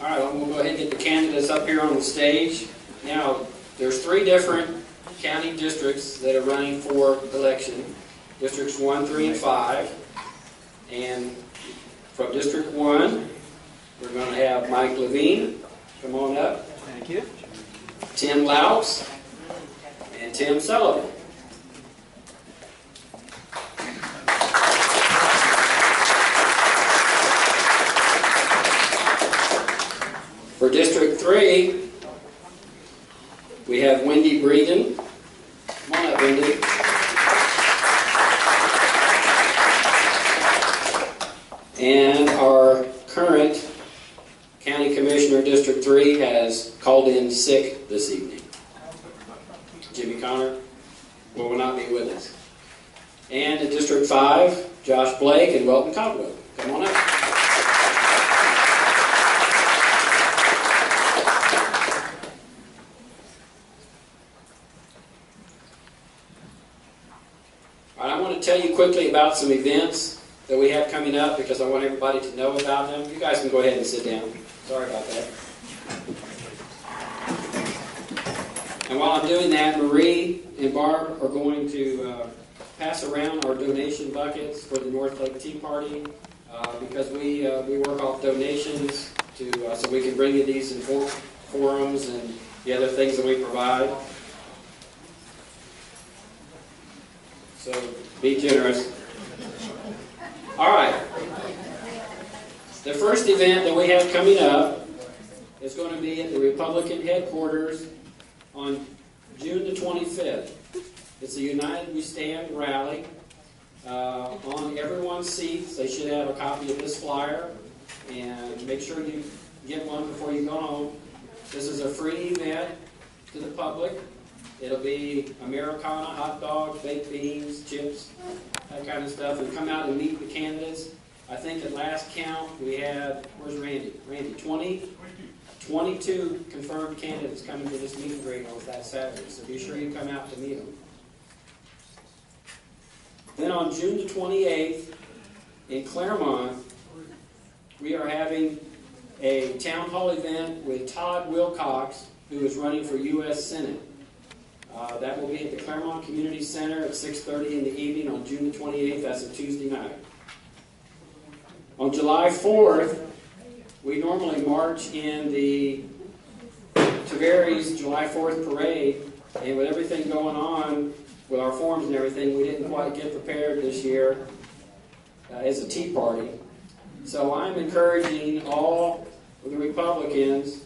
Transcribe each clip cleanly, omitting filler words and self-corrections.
All right, I'm going to go ahead and get the candidates up here on the stage. Now, there's 3 different county districts that are running for election. Districts 1, 3, and 5. And from District 1, we're going to have Mike Levine. Come on up. Thank you. Tim Laux and Tim Sullivan. For District 3, we have Wendy Breeden. Come on up, Wendy. And our current County Commissioner, District 3, has called in sick this evening. Jimmy Connor will not be with us. And in District 5, Josh Blake and Welton Caldwell. Come on up. All right, I want to tell you quickly about some events that we have coming up because I want everybody to know about them. You guys can go ahead and sit down. Sorry about that. And while I'm doing that, Marie and Barb are going to pass around our donation buckets for the North Lake Tea Party because we work off donations so we can bring you these in forums and the other things that we provide. So be generous. All right. The first event that we have coming up is going to be at the Republican headquarters on June the 25th. It's a United We Stand rally. On everyone's seats, they should have a copy of this flyer. And make sure you get one before you go home. This is a free event to the public. It'll be Americana, hot dogs, baked beans, chips, that kind of stuff. And come out and meet the candidates. I think at last count we had, where's Randy? Randy, 22 confirmed candidates coming to this meet and greet on that Saturday. So be sure you come out to meet them. Then on June the 28th in Claremont, we are having a town hall event with Todd Wilcox, who is running for U.S. Senate. That will be at the Claremont Community Center at 6:30 in the evening on June the 28th. That's a Tuesday night. On July 4th, we normally march in the Tavares July 4th parade, and with everything going on with our forms and everything, we didn't quite get prepared this year as a Tea Party. So I'm encouraging all of the Republicans,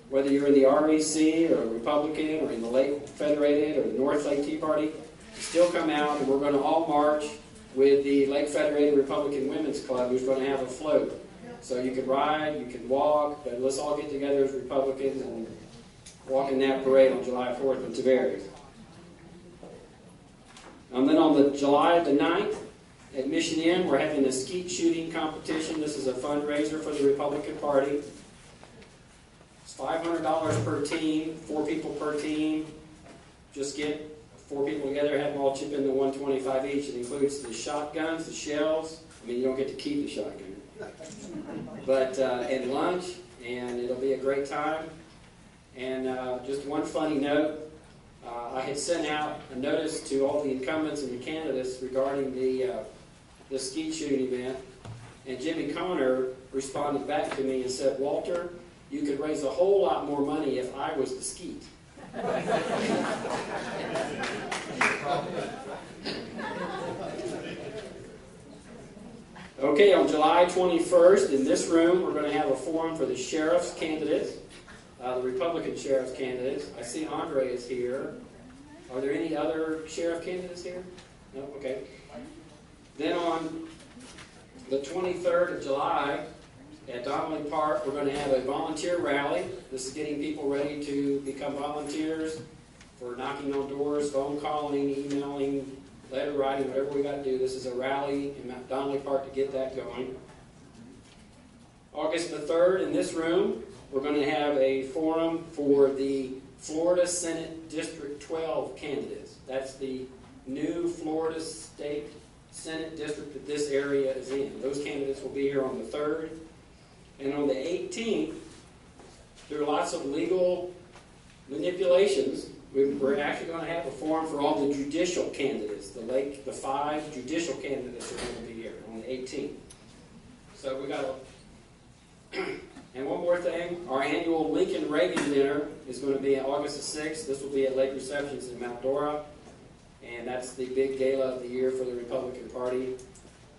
whether you're in the REC or a Republican or in the Lake Federated or the North Lake Tea Party, still come out, and we're going to all march with the Lake Federated Republican Women's Club, who's going to have a float. So you can ride, you can walk, but let's all get together as Republicans and walk in that parade on July 4th in Tavares. And then on July the 9th at Mission Inn, we're having a skeet shooting competition. This is a fundraiser for the Republican Party. It's $500 per team, 4 people per team. Just get 4 people together, have them all chip in the $125 each. It includes the shotguns, the shells. I mean, you don't get to keep the shotgun. But and lunch, and it'll be a great time. And just one funny note, I had sent out a notice to all the incumbents and the candidates regarding the skeet shooting event, and Jimmy Connor responded back to me and said, "Walter, you could raise a whole lot more money if I was the skeet." Okay, on July 21st, in this room, we're going to have a forum for the sheriff's candidates, the Republican sheriff's candidates. I see Andre is here. Are there any other sheriff candidates here? No? Okay. Then on the 23rd of July, at Donnelly Park, we're going to have a volunteer rally. This is getting people ready to become volunteers for knocking on doors, phone calling, emailing, letter writing, whatever we got to do. This is a rally in Donnelly Park to get that going. August the 3rd, in this room, we're going to have a forum for the Florida Senate District 12 candidates. That's the new Florida State Senate district that this area is in. Those candidates will be here on the 3rd. And on the 18th, through lots of legal manipulations, we're actually going to have a forum for all the judicial candidates. The 5 judicial candidates are going to be here on the 18th. So we got to... And one more thing, our annual Lincoln Reagan dinner is going to be on August the 6th. This will be at Lake Receptions in Mount Dora. And that's the big gala of the year for the Republican Party.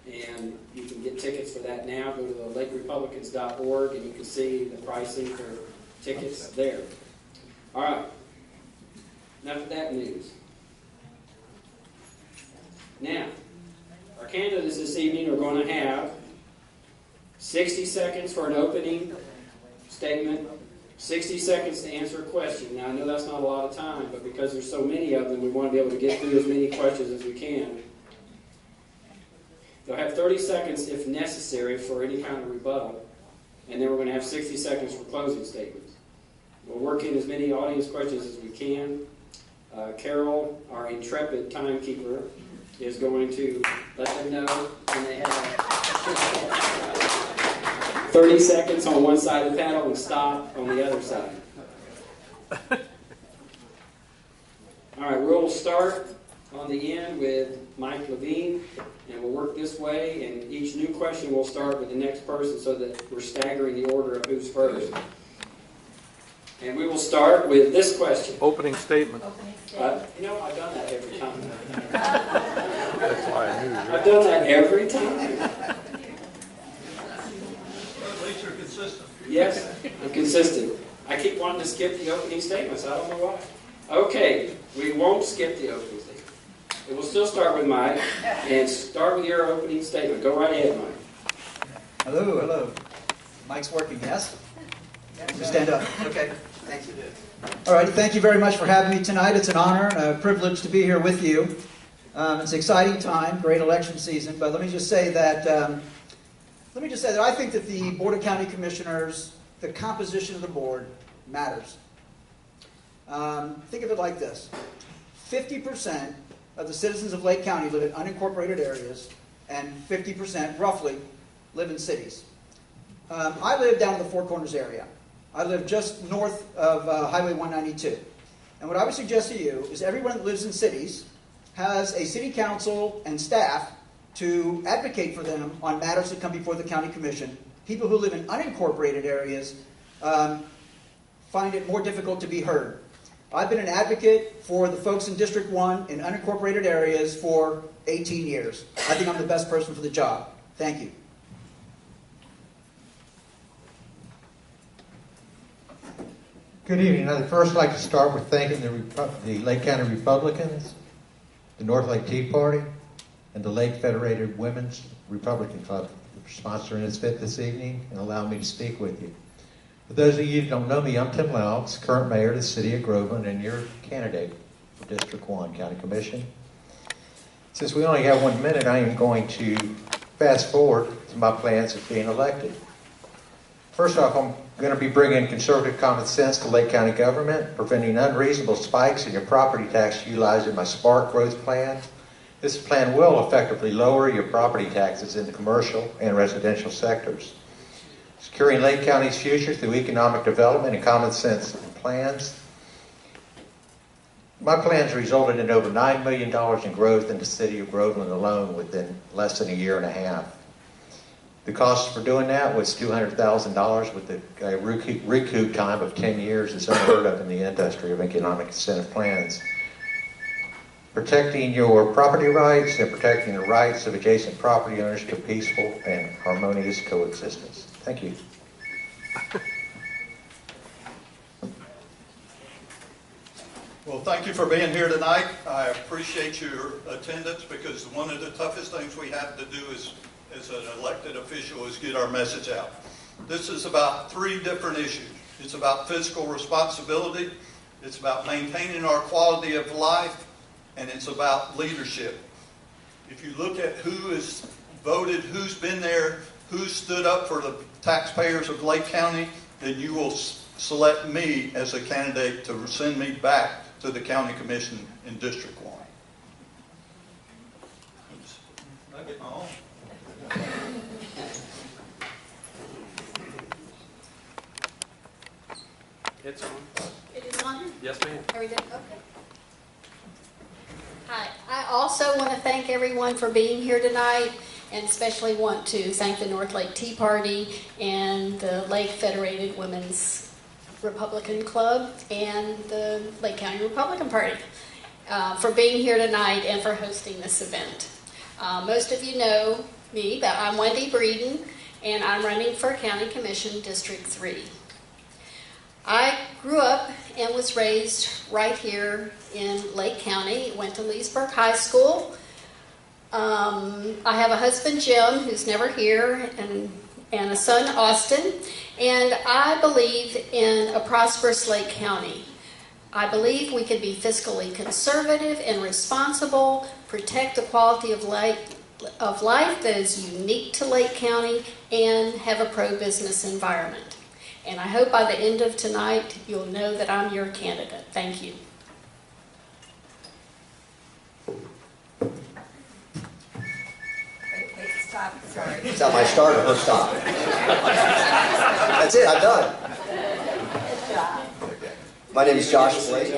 And you can get tickets for that now. Go to the lakerepublicans.org and you can see the pricing for tickets there. All right. Enough of that news. Now, our candidates this evening are going to have 60 seconds for an opening statement, 60 seconds to answer a question. Now, I know that's not a lot of time, but because there's so many of them, we want to be able to get through as many questions as we can. They'll have 30 seconds, if necessary, for any kind of rebuttal, and then we're going to have 60 seconds for closing statements. We'll work in as many audience questions as we can. Carol, our intrepid timekeeper, is going to let them know when they have 30 seconds on one side of the panel and stop on the other side. All right, we'll start on the end with Mike Levine, and we'll work this way, and each new question will start with the next person so that we're staggering the order of who's first. And we will start with this question. Opening statement. I've done that every time. That's why I knew you. I've done that every time. At least you're consistent. Yes, I'm consistent. I keep wanting to skip the opening statements. I don't know why. Okay, we won't skip the opening statement. It will still start with Mike, and start with your opening statement. Go right ahead, Mike. Hello, hello. Mike's working, yes? Stand up. Okay, thank you. All right, thank you very much for having me tonight. It's an honor and a privilege to be here with you. It's an exciting time, great election season, but let me just say that I think that the Board of County Commissioners, the composition of the board matters. Think of it like this. 50% of the citizens of Lake County live in unincorporated areas, and 50%, roughly, live in cities. I live down in the Four Corners area. I live just north of Highway 192. And what I would suggest to you is everyone that lives in cities has a city council and staff to advocate for them on matters that come before the county commission. People who live in unincorporated areas find it more difficult to be heard. I've been an advocate for the folks in District 1 in unincorporated areas for 18 years. I think I'm the best person for the job. Thank you. Good evening. I'd first like to start with thanking the Lake County Republicans, the North Lake Tea Party, and the Lake Federated Women's Republican Club for sponsoring this fit this evening and allowing me to speak with you. For those of you who don't know me, I'm Tim Louds, current mayor of the city of Groveland and your candidate for District 1 County Commission. Since we only have 1 minute, I am going to fast forward to my plans of being elected. First off, I'm going to be bringing conservative common sense to Lake County government, preventing unreasonable spikes in your property tax utilizing my Spark growth plan. This plan will effectively lower your property taxes in the commercial and residential sectors. Securing Lake County's future through economic development and common sense plans. My plans resulted in over $9 million in growth in the city of Groveland alone within less than a year and a half. The cost for doing that was $200,000 with the recoup time of 10 years. It's unheard of in the industry of economic incentive plans. Protecting your property rights and protecting the rights of adjacent property owners to peaceful and harmonious coexistence. Thank you. Well, thank you for being here tonight. I appreciate your attendance because one of the toughest things we have to do as an elected official is get our message out. This is about 3 different issues. It's about fiscal responsibility, it's about maintaining our quality of life, and it's about leadership. If you look at who has voted, who's been there, who stood up for the taxpayers of Lake County, then you will select me as a candidate to send me back to the County Commission in District 1. Oops. Did I get my own? It's on. It is on? Yes, ma'am. Are we done? Okay. Hi. I also want to thank everyone for being here tonight, and especially want to thank the North Lake Tea Party and the Lake Federated Women's Republican Club and the Lake County Republican Party for being here tonight and for hosting this event. Most of you know me, but I'm Wendy Breeden, and I'm running for County Commission District 3. I grew up and was raised right here in Lake County, went to Leesburg High School. I have a husband, Jim, who's never here, and a son, Austin, and I believe in a prosperous Lake County. I believe we can be fiscally conservative and responsible, protect the quality of life that is unique to Lake County, and have a pro-business environment. And I hope by the end of tonight, you'll know that I'm your candidate. Thank you. Wait, stop. Sorry. Is that my start or her stop? That's it, I'm done. Okay. My name is Josh Blake,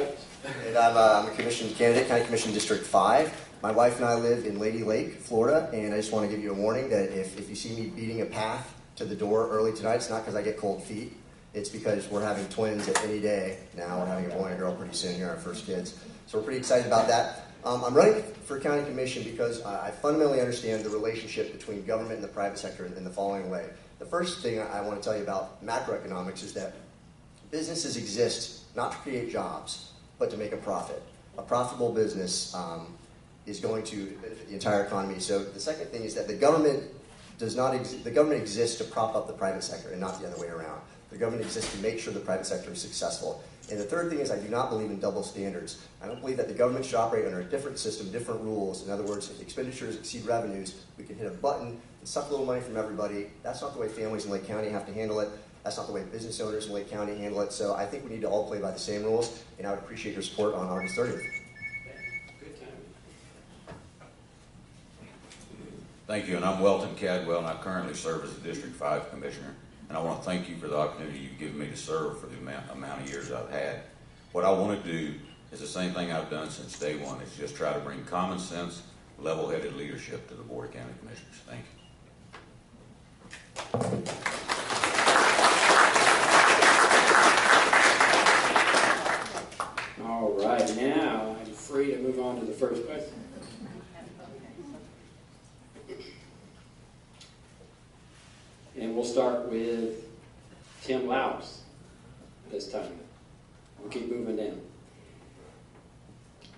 and I'm a commission candidate, County Commission District 5. My wife and I live in Lady Lake, Florida, and I just want to give you a warning that if you see me beating a path to the door early tonight, it's not because I get cold feet. It's because we're having twins at any day now. We're having a boy and a girl pretty soon here, our first kids. So we're pretty excited about that. I'm running for county commission because I fundamentally understand the relationship between government and the private sector in the following way. The first thing I want to tell you about macroeconomics is that businesses exist not to create jobs, but to make a profit. A profitable business is going to benefit the entire economy. So the second thing is that the government exists to prop up the private sector and not the other way around. The government exists to make sure the private sector is successful. And the third thing is I do not believe in double standards. I don't believe that the government should operate under a different system, different rules. In other words, if expenditures exceed revenues, we can hit a button and suck a little money from everybody. That's not the way families in Lake County have to handle it. That's not the way business owners in Lake County handle it. So I think we need to all play by the same rules, and I would appreciate your support on August 30th. Thank you, and I'm Welton Cadwell, and I currently serve as the District 5 Commissioner. And I want to thank you for the opportunity you've given me to serve for the amount of years I've had. What I want to do is the same thing I've done since day one. It's just try to bring common sense, level-headed leadership to the Board of County Commissioners. Thank you. All right, now I'm free to move on to the first question. And we'll start with Tim Laus this time. We'll keep moving down.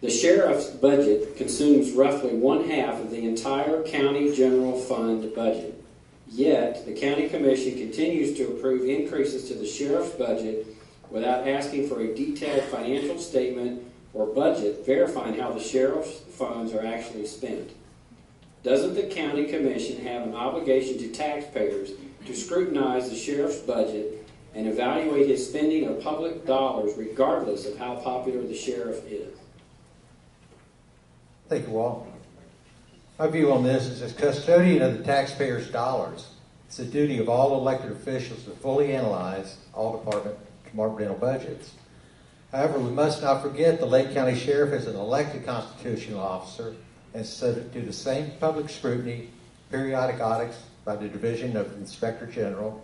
The sheriff's budget consumes roughly 1/2 of the entire county general fund budget. Yet, the county commission continues to approve increases to the sheriff's budget without asking for a detailed financial statement or budget verifying how the sheriff's funds are actually spent. Doesn't the county commission have an obligation to taxpayers to scrutinize the sheriff's budget and evaluate his spending of public dollars regardless of how popular the sheriff is? Thank you, Walt. My view on this is as custodian of the taxpayers' dollars, it's the duty of all elected officials to fully analyze all departmental budgets. However, we must not forget the Lake County Sheriff is an elected constitutional officer and subject to the same public scrutiny, periodic audits by the Division of Inspector General,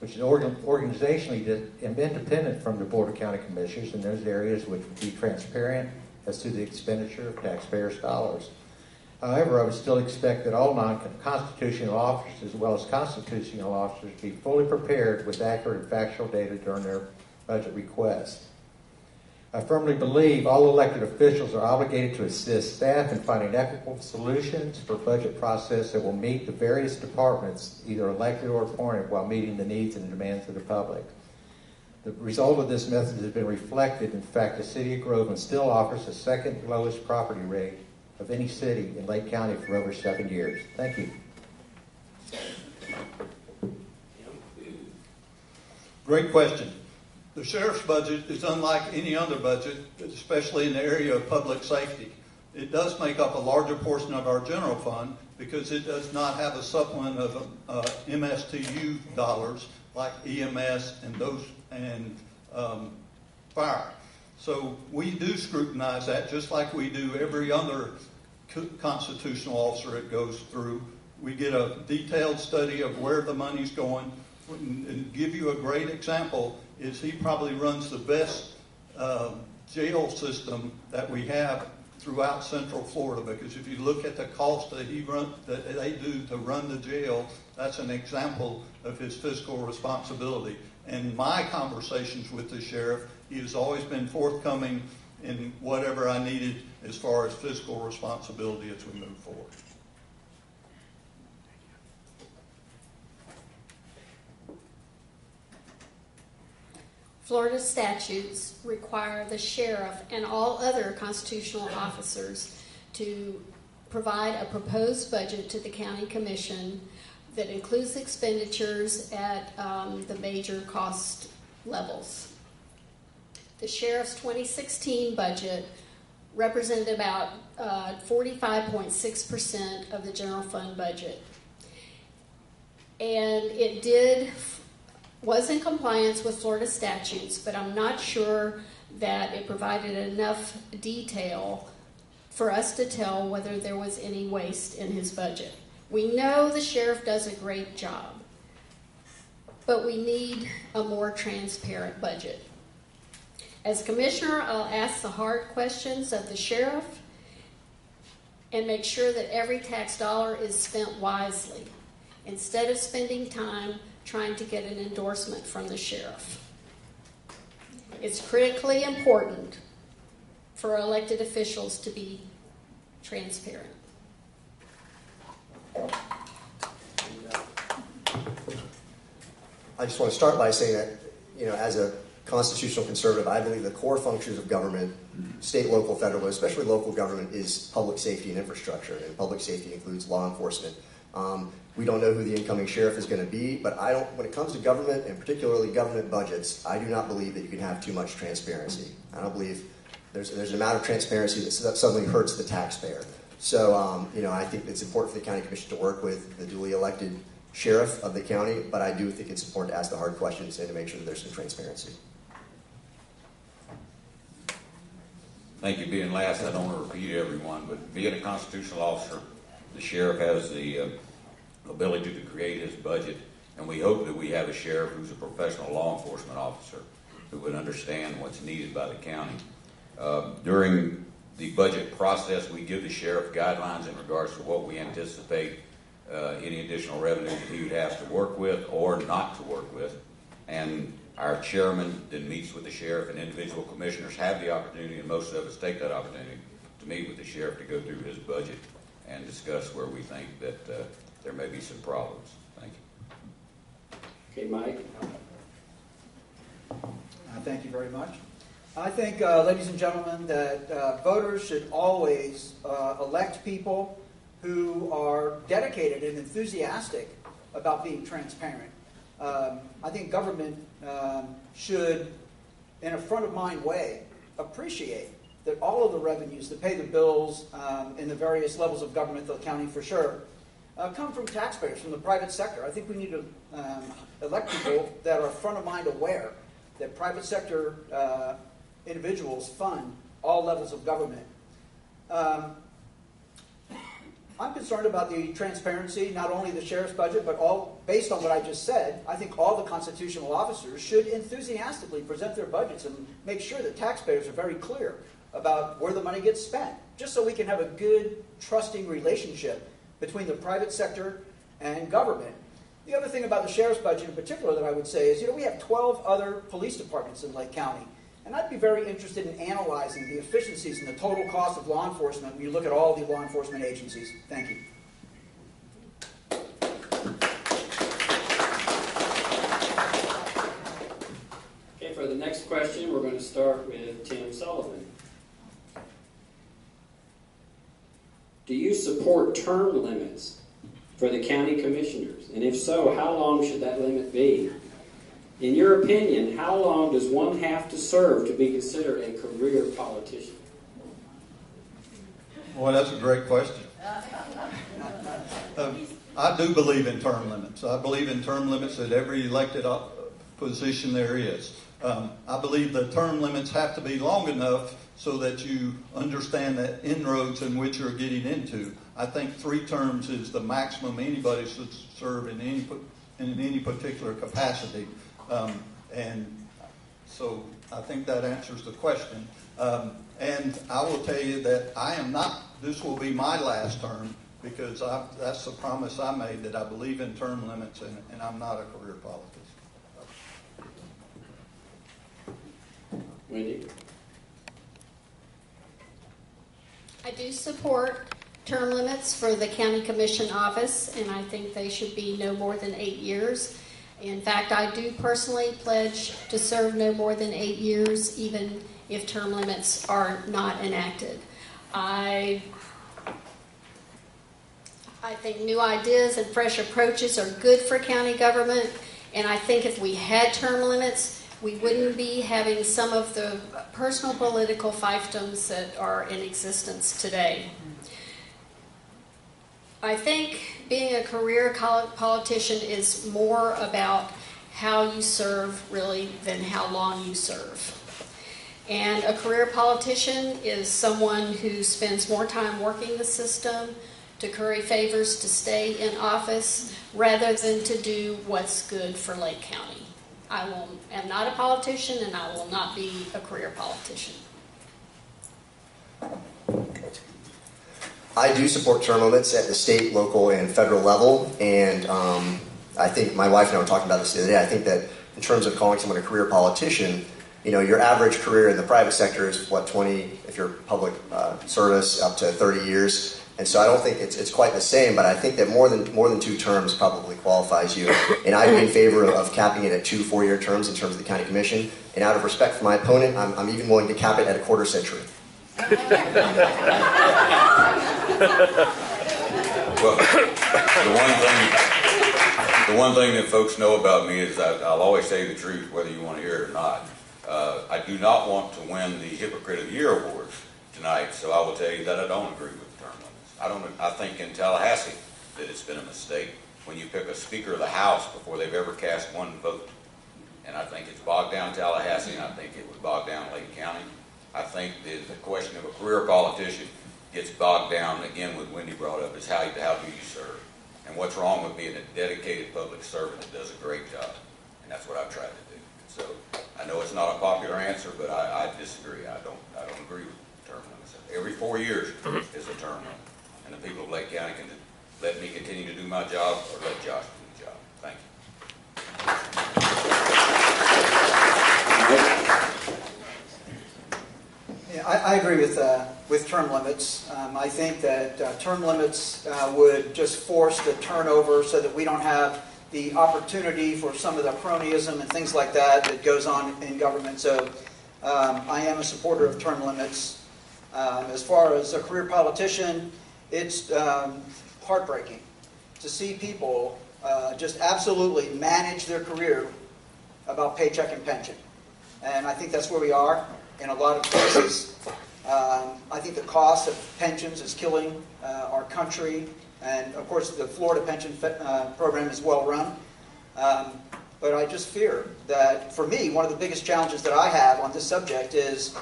which is organizationally independent from the Board of County Commissioners in those areas which would be transparent as to the expenditure of taxpayers' dollars. However, I would still expect that all non-constitutional officers as well as constitutional officers be fully prepared with accurate and factual data during their budget requests. I firmly believe all elected officials are obligated to assist staff in finding equitable solutions for budget process that will meet the various departments, either elected or appointed, while meeting the needs and demands of the public. The result of this method has been reflected. In fact, the city of Groveland still offers the second lowest property rate of any city in Lake County for over 7 years. Thank you. Great question. The sheriff's budget is unlike any other budget, especially in the area of public safety. It does make up a larger portion of our general fund because it does not have a supplement of MSTU dollars like EMS and those expire. So we do scrutinize that just like we do every other constitutional officer it goes through. We get a detailed study of where the money's going. And give you a great example is he probably runs the best jail system that we have throughout Central Florida, because if you look at the cost that they do to run the jail, that's an example of his fiscal responsibility. And my conversations with the sheriff, he has always been forthcoming in whatever I needed as far as fiscal responsibility as we move forward. Florida statutes require the sheriff and all other constitutional officers to provide a proposed budget to the county commission that includes expenditures at the major cost levels. The sheriff's 2016 budget represented about 45.6% of the general fund budget. And it was in compliance with Florida statutes, but I'm not sure that it provided enough detail for us to tell whether there was any waste in his budget. We know the sheriff does a great job, but we need a more transparent budget. As commissioner, I'll ask the hard questions of the sheriff and make sure that every tax dollar is spent wisely, instead of spending time trying to get an endorsement from the sheriff. It's critically important for elected officials to be transparent. I just want to start by saying that, as a constitutional conservative, I believe the core functions of government, state, local, federal, but especially local government, is public safety and infrastructure, and public safety includes law enforcement. We don't know who the incoming sheriff is going to be, but when it comes to government, and particularly government budgets, I do not believe that you can have too much transparency. I don't believe there's an amount of transparency that suddenly hurts the taxpayer. So, I think it's important for the county commission to work with the duly elected sheriff of the county, but I do think it's important to ask the hard questions and to make sure that there's some transparency. Thank you. Being last, I don't want to repeat everyone, but being a constitutional officer, the sheriff has the ability to create his budget, and we hope that we have a sheriff who's a professional law enforcement officer who would understand what's needed by the county. During the budget process, we give the sheriff guidelines in regards to what we anticipate any additional revenue that he would have to work with or not to work with. And our chairman then meets with the sheriff, and individual commissioners have the opportunity, and most of us take that opportunity, to meet with the sheriff to go through his budget and discuss where we think that there may be some problems. Thank you. Okay, Mike. Thank you very much. I think, ladies and gentlemen, that voters should always elect people who are dedicated and enthusiastic about being transparent. I think government should, in a front-of-mind way, appreciate that all of the revenues that pay the bills in the various levels of government, the county for sure, come from taxpayers, from the private sector. I think we need to elect people that are front-of-mind aware that private sector individuals fund all levels of government. I'm concerned about the transparency, not only the sheriff's budget, but based on what I just said, I think all the constitutional officers should enthusiastically present their budgets and make sure that taxpayers are very clear about where the money gets spent, just so we can have a good, trusting relationship between the private sector and government. The other thing about the sheriff's budget in particular that I would say is, we have 12 other police departments in Lake County. And I'd be very interested in analyzing the efficiencies and the total cost of law enforcement when you look at all the law enforcement agencies. Thank you. Okay, for the next question, we're going to start with Tim Sullivan. Do you support term limits for the county commissioners? And if so, how long should that limit be? In your opinion, how long does one have to serve to be considered a career politician? Well, that's a great question. I do believe in term limits. I believe in term limits at every elected position there is. I believe the term limits have to be long enough so that you understand the inroads in which you're getting into. I think 3 terms is the maximum anybody should serve in any particular capacity. And so I think that answers the question. And I will tell you that I am not, this will be my last term, because that's the promise I made, that I believe in term limits, and I'm not a career politician. Wendy? I do support term limits for the county commission office, and I think they should be no more than 8 years. In fact, I do personally pledge to serve no more than 8 years, even if term limits are not enacted. I think new ideas and fresh approaches are good for county government, and I think if we had term limits, we wouldn't be having some of the personal political fiefdoms that are in existence today. I think being a career politician is more about how you serve, really, than how long you serve. And a career politician is someone who spends more time working the system to curry favors to stay in office rather than to do what's good for Lake County. I am not a politician, and I will not be a career politician. I do support term limits at the state, local, and federal level, and I think my wife and I were talking about this the other day. I think that in terms of calling someone a career politician, you know, your average career in the private sector is, 20, if you're public service, up to 30 years. And so I don't think it's quite the same, but I think that more than 2 terms probably qualifies you. And I'd be in favor of capping it at 2 4-year terms in terms of the county commission. And out of respect for my opponent, I'm even willing to cap it at a 1/4 century. Well, the one thing that folks know about me is that I'll always say the truth, whether you want to hear it or not. I do not want to win the Hypocrite of the Year award tonight, so I will tell you that I don't agree with the term limits. I think in Tallahassee that it's been a mistake when you pick a Speaker of the House before they've ever cast 1 vote. And I think it's bogged down Tallahassee, and I think it would bog down Lake County. I think the question of a career politician gets bogged down, again, what Wendy brought up, is how do you serve? And what's wrong with being a dedicated public servant that does a great job? And that's what I've tried to do. So I know it's not a popular answer, but I disagree. I don't agree with term limits. Every 4 years is a term limit. And the people of Lake County can let me continue to do my job or let Josh do the job. Thank you. Yeah, I agree with term limits. I think that term limits would just force the turnover so that we don't have the opportunity for some of the cronyism and things like that goes on in government. So I am a supporter of term limits. As far as a career politician, it's heartbreaking to see people just absolutely manage their career about paycheck and pension. And I think that's where we are in a lot of places. I think the cost of pensions is killing our country. And of course, the Florida pension program is well run. But I just fear that, for me, one of the biggest challenges that I have on this subject is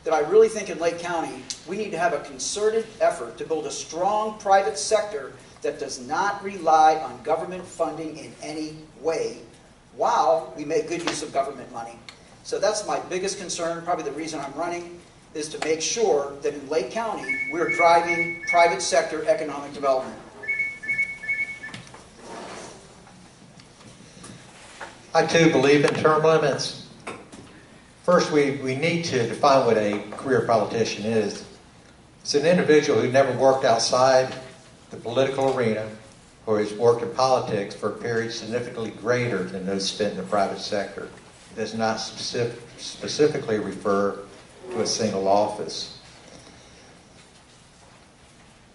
that I really think in Lake County, we need to have a concerted effort to build a strong private sector that does not rely on government funding in any way, while we make good use of government money. So that's my biggest concern, probably the reason I'm running, is to make sure that in Lake County, we're driving private sector economic development. I too believe in term limits. First, we need to define what a career politician is. It's an individual who never worked outside the political arena or has worked in politics for a period significantly greater than those spent in the private sector. It does not specifically refer to a single office.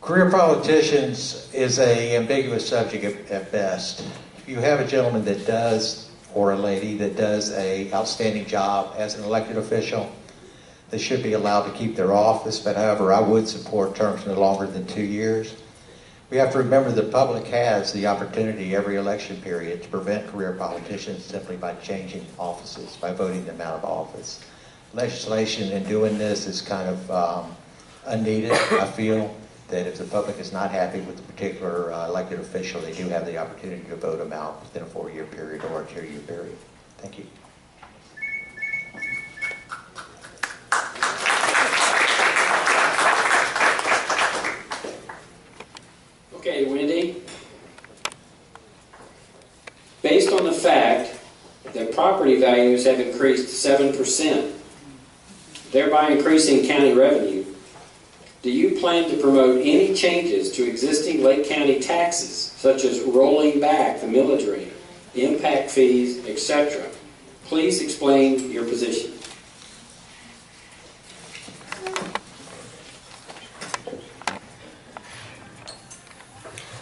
Career politicians is an ambiguous subject at best. If you have a gentleman that does, or a lady that does an outstanding job as an elected official, they should be allowed to keep their office. But however, I would support terms no longer than 2 years. We have to remember the public has the opportunity every election period to prevent career politicians simply by changing offices, by voting them out of office. Legislation in doing this is kind of unneeded. I feel that if the public is not happy with a particular elected official, they do have the opportunity to vote them out within a 4-year period or a 2-year period. Thank you. Okay, Wendy. Based on the fact that property values have increased 7%, thereby increasing county revenue, do you plan to promote any changes to existing Lake County taxes, such as rolling back the millage rate, impact fees, etc.? Please explain your position.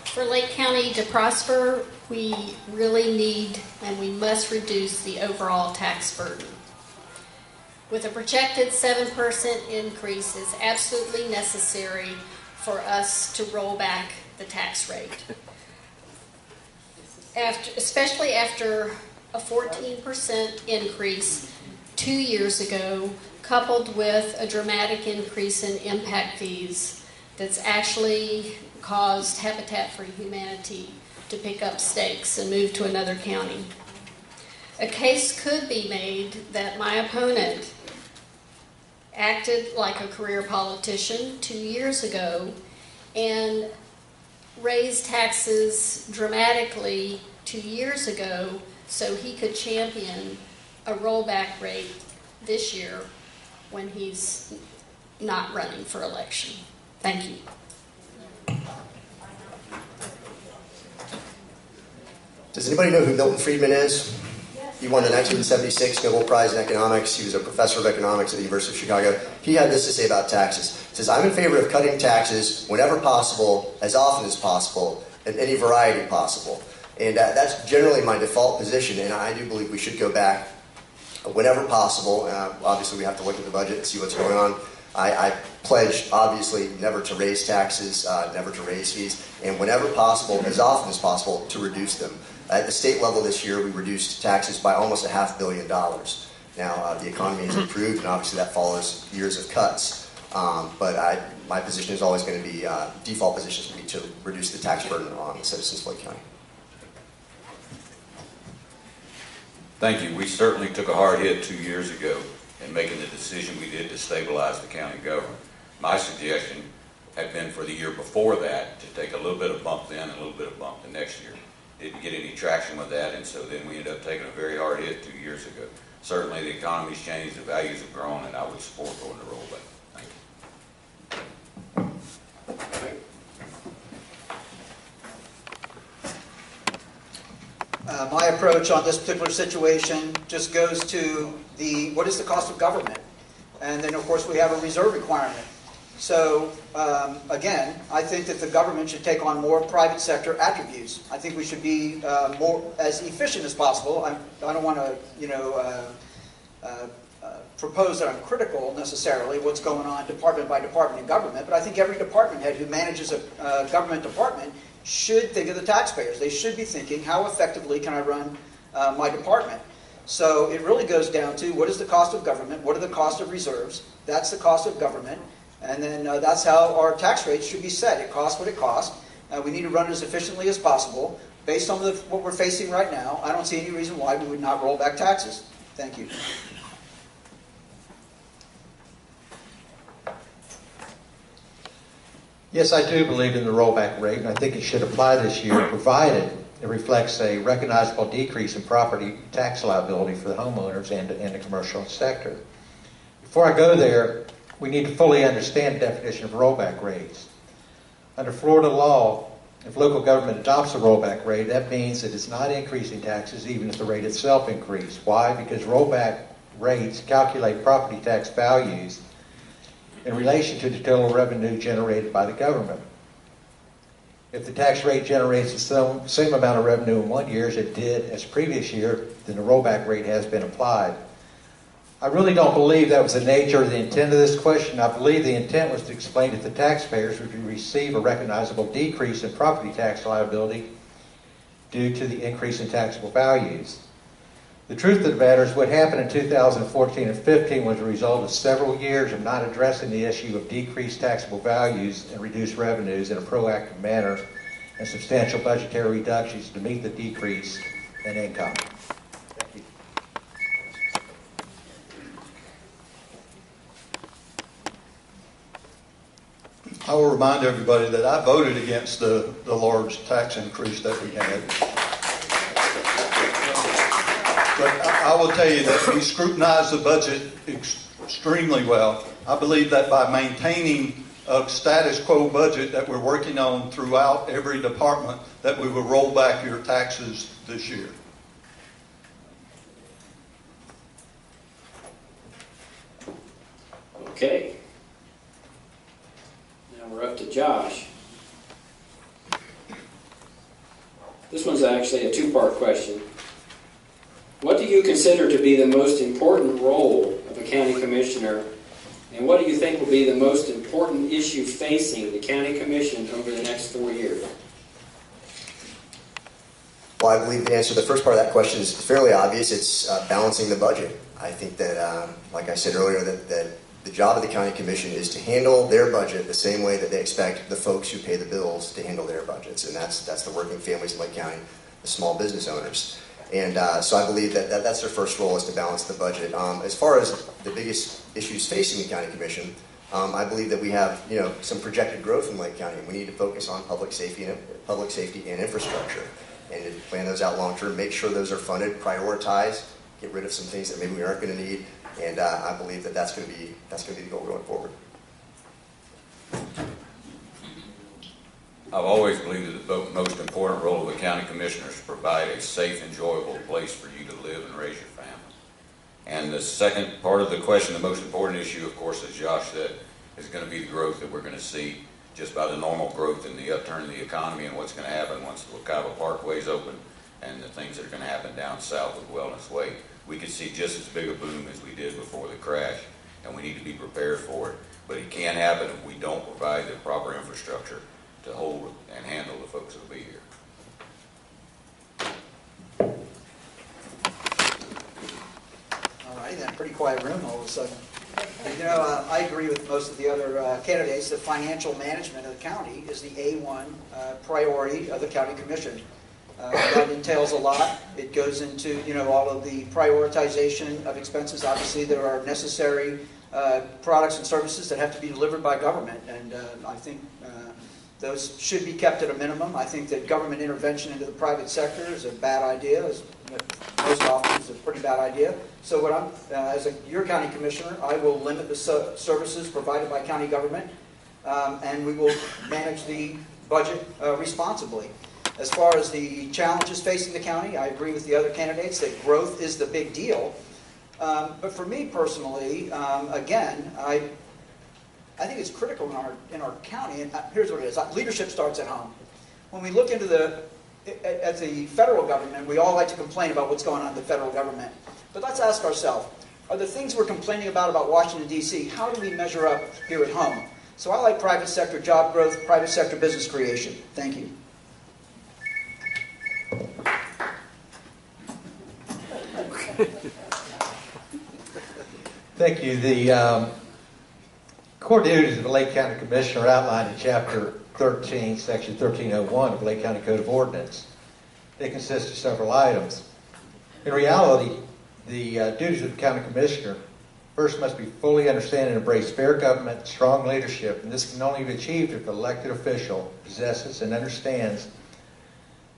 For Lake County to prosper, we really need and we must reduce the overall tax burden. With a projected 7% increase, it's absolutely necessary for us to roll back the tax rate. Especially after a 14% increase 2 years ago, coupled with a dramatic increase in impact fees that's actually caused Habitat for Humanity to pick up stakes and move to another county. A case could be made that my opponent acted like a career politician 2 years ago and raised taxes dramatically 2 years ago so he could champion a rollback rate this year when he's not running for election. Thank you. Does anybody know who Milton Friedman is? He won the 1976 Nobel Prize in Economics. He was a professor of economics at the University of Chicago. He had this to say about taxes. He says, I'm in favor of cutting taxes whenever possible, as often as possible, and any variety possible. And that's generally my default position, and I do believe we should go back whenever possible. Obviously, we have to look at the budget and see what's going on. I pledge, obviously, never to raise taxes, never to raise fees, and whenever possible, as often as possible, to reduce them. At the state level this year, we reduced taxes by almost $500 million. Now, the economy has improved, and obviously that follows years of cuts. But my position is always going to be, default position is going to be to reduce the tax burden on the citizens of Lake County. Thank you. We certainly took a hard hit 2 years ago in making the decision we did to stabilize the county government. My suggestion had been for the year before that to take a little bit of bump then and a little bit of bump the next year. Didn't get any traction with that, and so then we ended up taking a very hard hit 2 years ago. Certainly the economy's changed, the values have grown, and I would support going to rollback. Thank you. My approach on this particular situation just goes to what is the cost of government? And then, of course, we have a reserve requirement. So, again, I think that the government should take on more private sector attributes. I think we should be more as efficient as possible. I don't want to, propose that I'm critical necessarily what's going on department by department in government, but I think every department head who manages a government department should think of the taxpayers. They should be thinking, how effectively can I run my department? So it really goes down to what is the cost of government, what are the cost of reserves, that's the cost of government, and then that's how our tax rates should be set. It costs what it costs. We need to run it as efficiently as possible. Based on what we're facing right now, I don't see any reason why we would not roll back taxes. Thank you. Yes, I do believe in the rollback rate, and I think it should apply this year, provided it reflects a recognizable decrease in property tax liability for the homeowners and the commercial sector. Before I go there, we need to fully understand the definition of rollback rates. Under Florida law, if local government adopts a rollback rate, that means that it's not increasing taxes even if the rate itself increased. Why? Because rollback rates calculate property tax values in relation to the total revenue generated by the government. If the tax rate generates the same amount of revenue in 1 year as it did as the previous year, then the rollback rate has been applied. I really don't believe that was the nature or the intent of this question. I believe the intent was to explain that the taxpayers would receive a recognizable decrease in property tax liability due to the increase in taxable values. The truth of the matter is what happened in 2014 and 15 was a result of several years of not addressing the issue of decreased taxable values and reduced revenues in a proactive manner and substantial budgetary reductions to meet the decrease in income. Thank you. I will remind everybody that I voted against the large tax increase that we had. But I will tell you that we scrutinized the budget extremely well. I believe that by maintaining a status quo budget that we're working on throughout every department, that we will roll back your taxes this year. Okay. Now we're up to Josh. This one's actually a two-part question. What do you consider to be the most important role of a county commissioner, and what do you think will be the most important issue facing the county commission over the next 4 years? Well, I believe the answer to the first part of that question is fairly obvious. It's balancing the budget. I think that, like I said earlier, that the job of the county commission is to handle their budget the same way that they expect the folks who pay the bills to handle their budgets, and that's the working families in Lake County, the small business owners. And so I believe that's their first role, is to balance the budget. As far as the biggest issues facing the county commission, I believe that we have some projected growth in Lake County. We need to focus on public safety and infrastructure, and to plan those out long term. Make sure those are funded, prioritize, get rid of some things that maybe we aren't going to need. And I believe that's going to be the goal going forward. I've always believed that the most important role of the county commissioner is to provide a safe, enjoyable place for you to live and raise your family. And the second part of the question, the most important issue, of course, as Josh said, is going to be the growth that we're going to see just by the normal growth in the upturn of the economy and what's going to happen once the Wekiva Parkway is open and the things that are going to happen down south of Wellness Way. We could see just as big a boom as we did before the crash, and we need to be prepared for it. But it can't happen if we don't provide the proper infrastructure to hold and handle the folks that will be here. All right, then, pretty quiet room all of a sudden. I agree with most of the other candidates that financial management of the county is the A1 priority of the county commission. That entails a lot. It goes into all of the prioritization of expenses. Obviously, there are necessary products and services that have to be delivered by government, and I think those should be kept at a minimum. I think that government intervention into the private sector is a bad idea. Most often, it's a pretty bad idea. So, as your county commissioner, I will limit the services provided by county government, and we will manage the budget responsibly. As far as the challenges facing the county, I agree with the other candidates that growth is the big deal. But for me personally, again, I think it's critical in our county, and here's what it is. Leadership starts at home. When we look into the federal government, we all like to complain about what's going on in the federal government. But let's ask ourselves, are the things we're complaining about Washington, D.C., how do we measure up here at home? So I like private sector job growth, private sector business creation. Thank you. Thank you. The core duties of the Lake County Commissioner are outlined in Chapter 13, Section 1301 of the Lake County Code of Ordinance. They consist of several items. In reality, the duties of the County Commissioner first must be fully understand and embrace fair government, strong leadership, and this can only be achieved if the elected official possesses and understands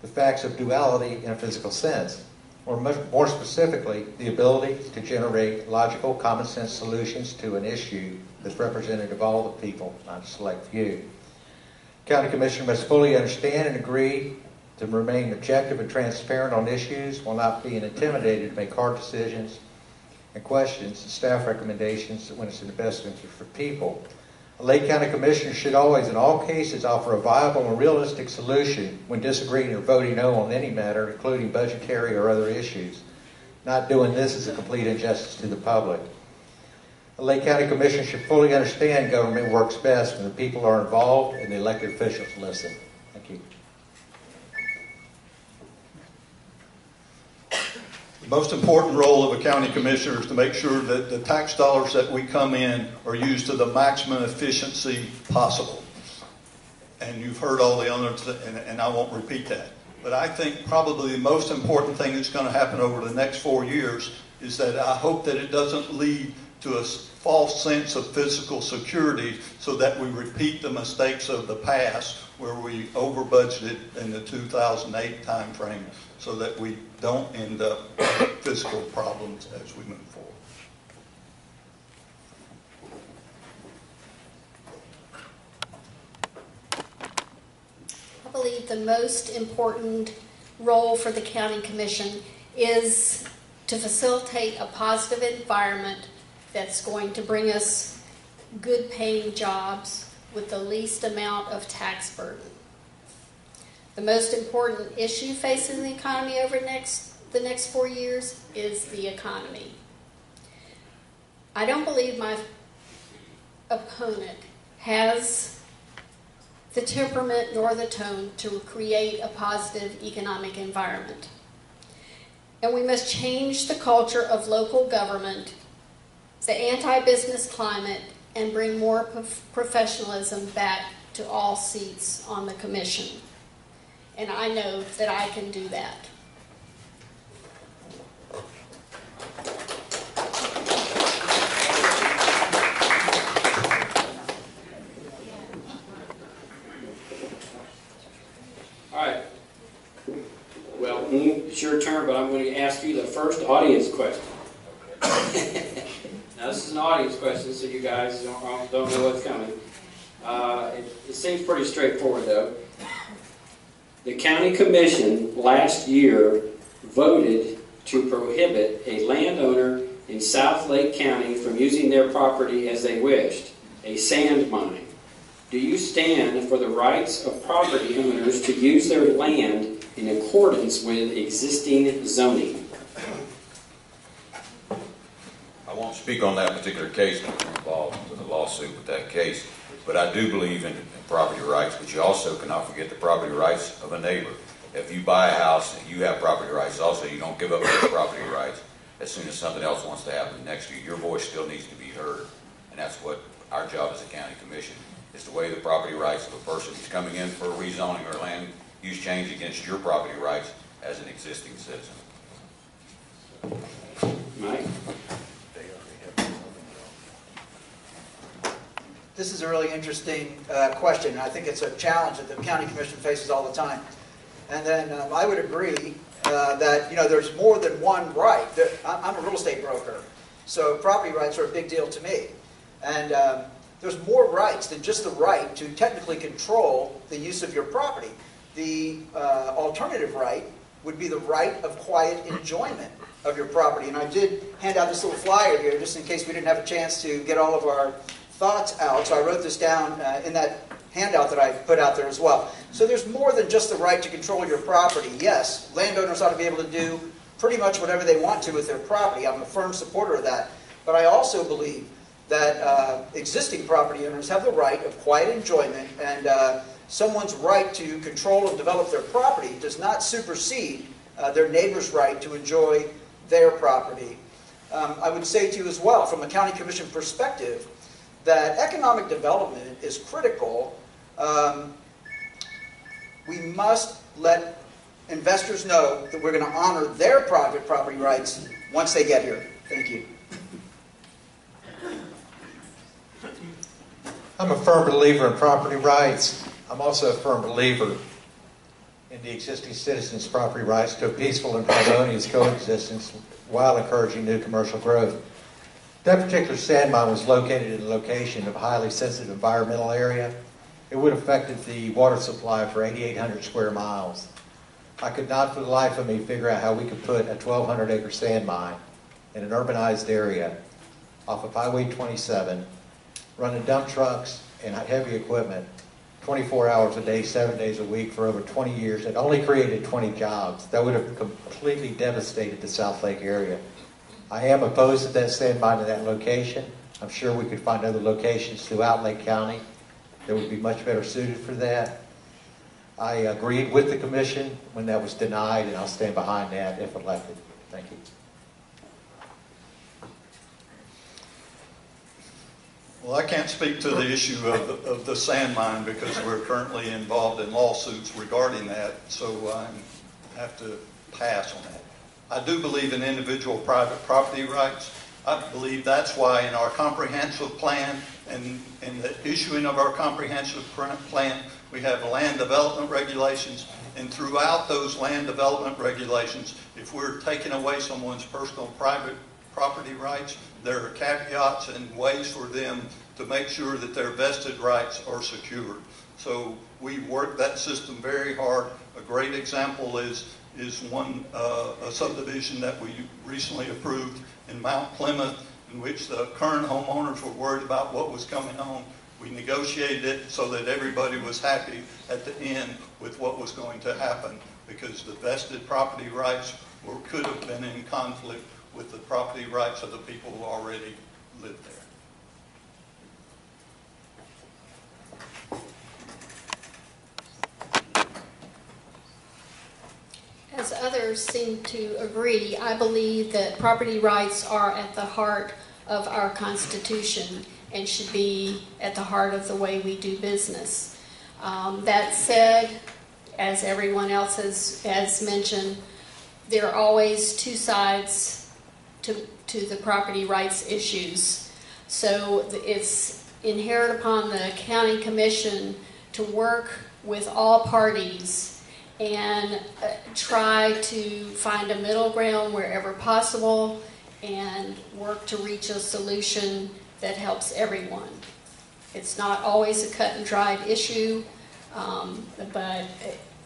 the facts of duality in a physical sense, or much more specifically, the ability to generate logical, common sense solutions to an issue that's representative of all the people, not a select few. County Commissioner must fully understand and agree to remain objective and transparent on issues while not being intimidated to make hard decisions and questions and staff recommendations when it's in the best interest for people. A Lake County Commissioner should always, in all cases, offer a viable and realistic solution when disagreeing or voting no on any matter, including budgetary or other issues. Not doing this is a complete injustice to the public. The Lake County Commission should fully understand government works best when the people are involved and the elected officials listen. Thank you. The most important role of a county commissioner is to make sure that the tax dollars that we come in are used to the maximum efficiency possible. And you've heard all the others, and I won't repeat that. But I think probably the most important thing that's going to happen over the next 4 years is that I hope that it doesn't lead to a false sense of physical security so that we repeat the mistakes of the past where we over budgeted in the 2008 timeframe so that we don't end up with physical problems as we move forward. I believe the most important role for the County Commission is to facilitate a positive environment that's going to bring us good paying jobs with the least amount of tax burden. The most important issue facing the economy over the next 4 years is the economy. I don't believe my opponent has the temperament nor the tone to create a positive economic environment. And we must change the culture of local government, the anti-business climate, and bring more professionalism back to all seats on the commission. And I know that I can do that. All right. Well, it's your turn, but I'm going to ask you the first audience question. Now, this is an audience question, so you guys don't know what's coming. It seems pretty straightforward, though. The County Commission last year voted to prohibit a landowner in South Lake County from using their property as they wished, a sand mine. Do you stand for the rights of property owners to use their land in accordance with existing zoning? I won't speak on that particular case because we're involved with a lawsuit with that case, but I do believe in property rights, but you also cannot forget the property rights of a neighbor. If you buy a house and you have property rights also, you don't give up your property rights as soon as something else wants to happen next to you. Your voice still needs to be heard, and that's what our job as a county commission is, to weigh the property rights of a person who's coming in for a rezoning or land use change against your property rights as an existing citizen. Mike? This is a really interesting question. I think it's a challenge that the County Commission faces all the time. And then I would agree that there's more than one right. I'm a real estate broker, so property rights are a big deal to me. And there's more rights than just the right to technically control the use of your property. The alternative right would be the right of quiet enjoyment of your property. And I did hand out this little flyer here just in case we didn't have a chance to get all of our thoughts out. So I wrote this down in that handout that I put out there as well. So there's more than just the right to control your property. Yes, landowners ought to be able to do pretty much whatever they want to with their property. I'm a firm supporter of that. But I also believe that existing property owners have the right of quiet enjoyment, and someone's right to control and develop their property does not supersede their neighbor's right to enjoy their property. I would say to you as well, from a county commission perspective, that economic development is critical. We must let investors know that we're going to honor their private property rights once they get here. Thank you. I'm a firm believer in property rights. I'm also a firm believer in the existing citizens' property rights to a peaceful and harmonious coexistence while encouraging new commercial growth. That particular sand mine was located in a location of a highly sensitive environmental area. It would have affected the water supply for 8,800 square miles. I could not for the life of me figure out how we could put a 1,200-acre sand mine in an urbanized area off of Highway 27, running dump trucks and heavy equipment 24 hours a day, 7 days a week for over 20 years. It only created 20 jobs. That would have completely devastated the South Lake area. I am opposed to that sand mine in that location. I'm sure we could find other locations throughout Lake County that would be much better suited for that. I agreed with the commission when that was denied, and I'll stand behind that if elected. Thank you. Well, I can't speak to the issue of the sand mine because we're currently involved in lawsuits regarding that, so I have to pass on that. I do believe in individual private property rights. I believe that's why in our comprehensive plan and in the issuing of our comprehensive plan, we have land development regulations, and throughout those land development regulations, if we're taking away someone's personal private property rights, there are caveats and ways for them to make sure that their vested rights are secured. So we work that system very hard. A great example is a subdivision that we recently approved in Mount Plymouth, in which the current homeowners were worried about what was coming on. We negotiated it so that everybody was happy at the end with what was going to happen, because the vested property rights could have been in conflict with the property rights of the people who already lived there. As others seem to agree, I believe that property rights are at the heart of our Constitution and should be at the heart of the way we do business. That said, as everyone else has mentioned, there are always two sides to the property rights issues. So it's inherent upon the county commission to work with all parties and try to find a middle ground wherever possible and work to reach a solution that helps everyone. It's not always a cut and dried issue, but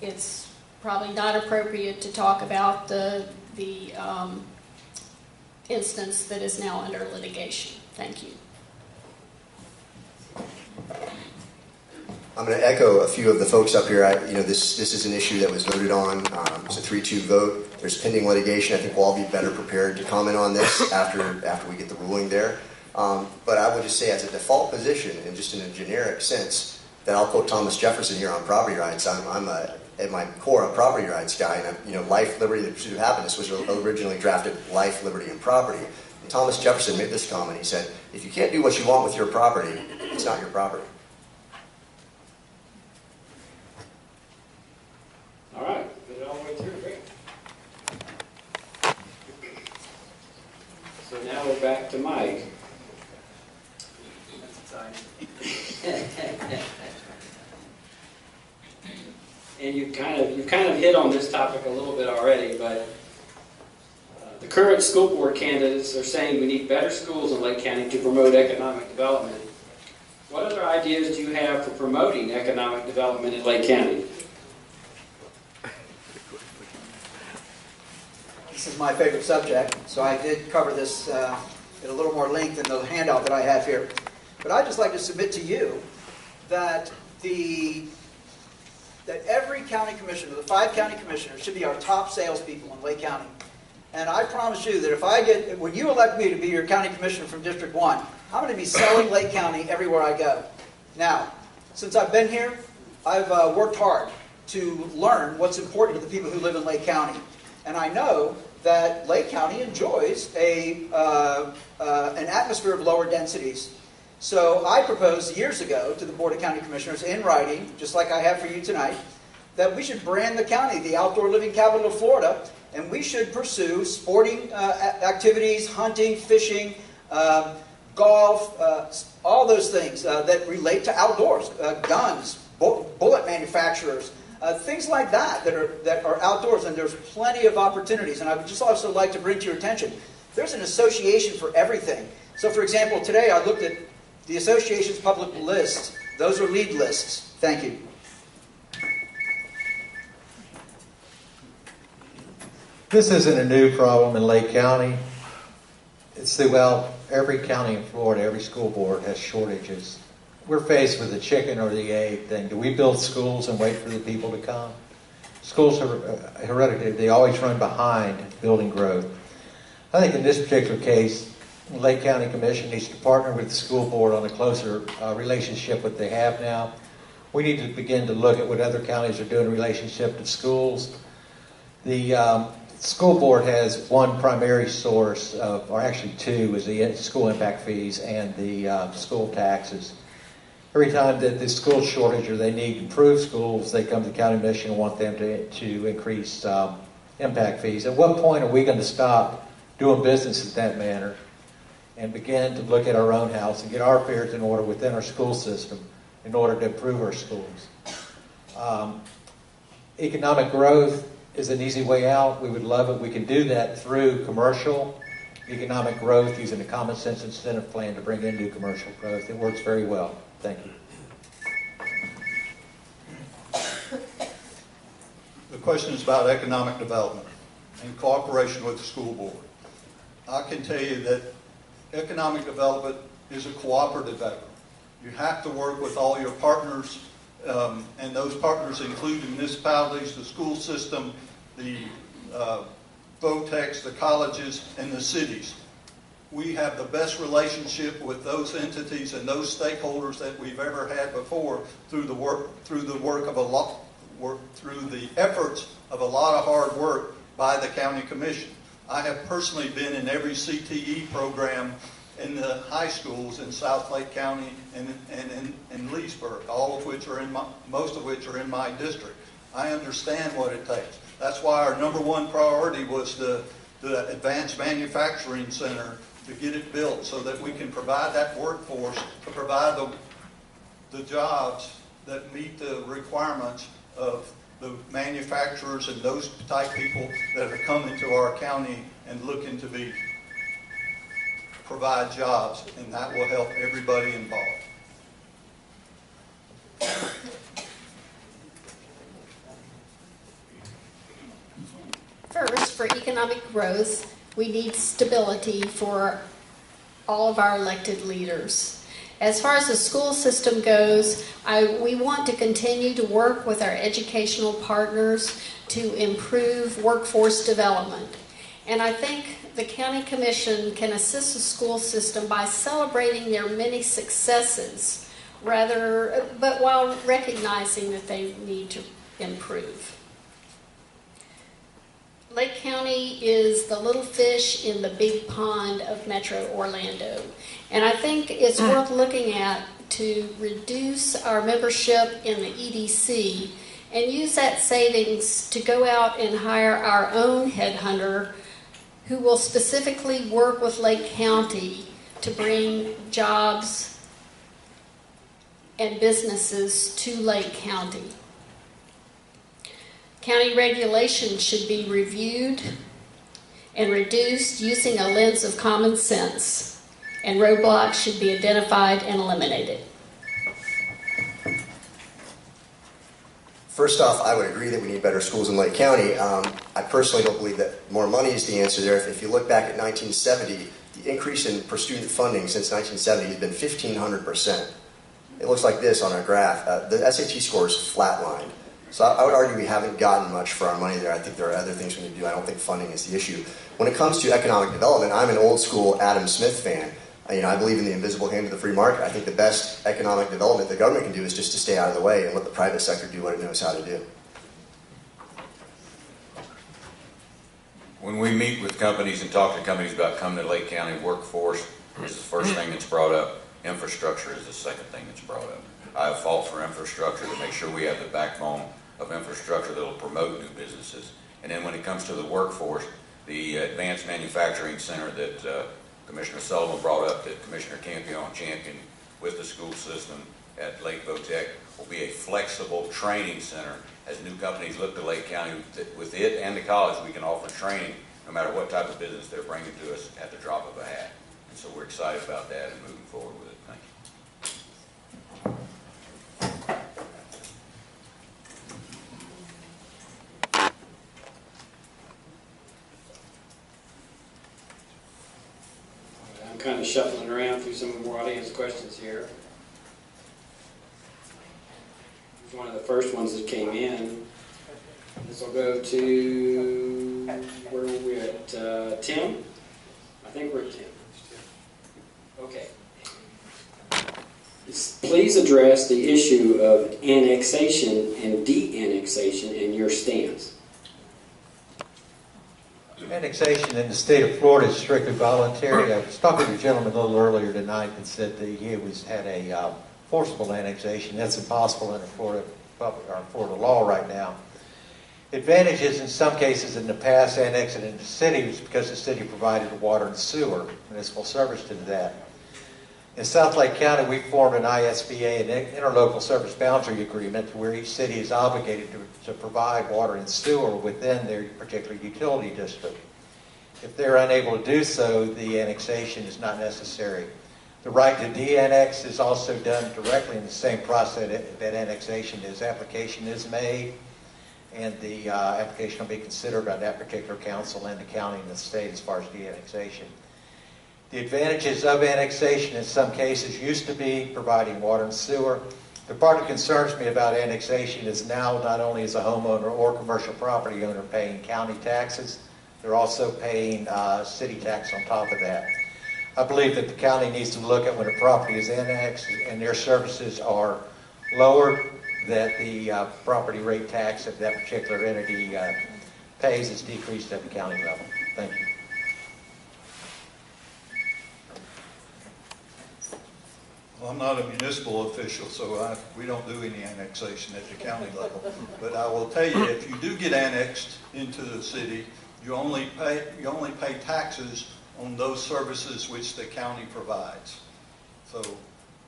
it's probably not appropriate to talk about the instance that is now under litigation. Thank you. I'm going to echo a few of the folks up here. This is an issue that was voted on. It's a 3-2 vote. There's pending litigation. I think we'll all be better prepared to comment on this after we get the ruling there. But I would just say, as a default position, and just in a generic sense, that I'll quote Thomas Jefferson here on property rights. I'm at my core a property rights guy, and life, liberty, the pursuit of happiness was originally drafted life, liberty, and property. And Thomas Jefferson made this comment. He said, "If you can't do what you want with your property, it's not your property." All right, put it all the way through. Great. So now we're back to Mike. That's exciting. And you've kind of hit on this topic a little bit already, but the current school board candidates are saying we need better schools in Lake County to promote economic development. What other ideas do you have for promoting economic development in Lake County? This is my favorite subject, so I did cover this in a little more length in the handout that I have here. But I'd just like to submit to you that every county commissioner, the 5 county commissioners, should be our top salespeople in Lake County. And I promise you that when you elect me to be your county commissioner from District 1, I'm going to be selling Lake County everywhere I go. Now, since I've been here, I've worked hard to learn what's important to the people who live in Lake County. And I know that Lake County enjoys an atmosphere of lower densities. So I proposed years ago to the Board of County Commissioners in writing, just like I have for you tonight, that we should brand the county the outdoor living capital of Florida, and we should pursue sporting activities, hunting, fishing, golf, all those things that relate to outdoors, guns, bullet manufacturers, things like that are outdoors, and there's plenty of opportunities. And I would just also like to bring to your attention, there's an association for everything. So for example, today I looked at the association's public list. Those are lead lists. Thank you. This isn't a new problem in Lake County. It's throughout every county in Florida. Every school board has shortages we're faced with the chicken or the egg thing. Do we build schools and wait for the people to come? Schools are hereditary. They always run behind building growth. I think in this particular case, the Lake County Commission needs to partner with the school board on a closer relationship that they have now. We need to begin to look at what other counties are doing in relationship to schools. The school board has one primary source of, or actually two, is the school impact fees and the school taxes. Every time that there's school shortage or they need improved schools, they come to the county commission and want them to increase impact fees. At what point are we going to stop doing business in that manner and begin to look at our own house and get our affairs in order within our school system in order to improve our schools? Economic growth is an easy way out. We would love it. We can do that through commercial economic growth using a common sense incentive plan to bring in new commercial growth. It works very well. Thank you. The question is about economic development in cooperation with the school board. I can tell you that economic development is a cooperative effort. You have to work with all your partners, and those partners include the municipalities, the school system, the VOTEX, the colleges, and the cities. We have the best relationship with those entities and those stakeholders that we've ever had before through the efforts of a lot of hard work by the county commission. I have personally been in every CTE program in the high schools in South Lake County and in Leesburg, most of which are in my district. I understand what it takes. That's why our number one priority was the Advanced Manufacturing Center, to get it built so that we can provide that workforce, to provide the jobs that meet the requirements of the manufacturers and those type people that are coming to our county and looking to provide jobs, and that will help everybody involved. First, for economic growth, we need stability for all of our elected leaders. As far as the school system goes, we want to continue to work with our educational partners to improve workforce development. And I think the county commission can assist the school system by celebrating their many successes, but while recognizing that they need to improve. Lake County is the little fish in the big pond of Metro Orlando. And I think it's worth looking at to reduce our membership in the EDC and use that savings to go out and hire our own headhunter who will specifically work with Lake County to bring jobs and businesses to Lake County. County regulations should be reviewed and reduced using a lens of common sense, and roadblocks should be identified and eliminated. First off, I would agree that we need better schools in Lake County. I personally don't believe that more money is the answer there. If you look back at 1970, the increase in per student funding since 1970 has been 1,500%. It looks like this on our graph. The SAT score is flatlined. So I would argue we haven't gotten much for our money there. I think there are other things we need to do. I don't think funding is the issue. When it comes to economic development, I'm an old school Adam Smith fan. I believe in the invisible hand of the free market. I think the best economic development the government can do is just to stay out of the way and let the private sector do what it knows how to do. When we meet with companies and talk to companies about coming to Lake County, workforce is the first thing that's brought up. Infrastructure is the second thing that's brought up. I have fought for infrastructure to make sure we have the backbone of infrastructure that will promote new businesses. And then when it comes to the workforce, the Advanced Manufacturing Center that Commissioner Sullivan brought up, that Commissioner Campion championed with the school system at Lake VOTEC, will be a flexible training center. As new companies look to Lake County, with it and the college, we can offer training no matter what type of business they're bringing to us at the drop of a hat. And so we're excited about that and moving forward with it. Thank you. I'm kind of shuffling around through some more audience questions here. one of the first ones that came in. This will go to, where are we at? Tim? I think we're at Tim. Okay. Please address the issue of annexation and de-annexation and your stance. Annexation in the state of Florida is strictly voluntary. I was talking to a gentleman a little earlier tonight that said that he had a forcible annexation. That's impossible under Florida law right now. Advantages in some cases in the past annexing into the city was because the city provided water and sewer, municipal service to that. In South Lake County, we formed an ISBA, an interlocal service boundary agreement, where each city is obligated to provide water and sewer within their particular utility district. If they're unable to do so, the annexation is not necessary. The right to de-annex is also done directly in the same process that annexation is. Application is made, and the application will be considered by that particular council and the county and the state as far as de-annexation. The advantages of annexation in some cases used to be providing water and sewer. The part that concerns me about annexation is now not only is a homeowner or commercial property owner paying county taxes, they're also paying city tax on top of that. I believe that the county needs to look at when a property is annexed and their services are lowered, that the property rate tax that that particular entity pays is decreased at the county level. Thank you. Well, I'm not a municipal official, so we don't do any annexation at the county level. But I will tell you, if you do get annexed into the city, you only pay taxes on those services which the county provides. So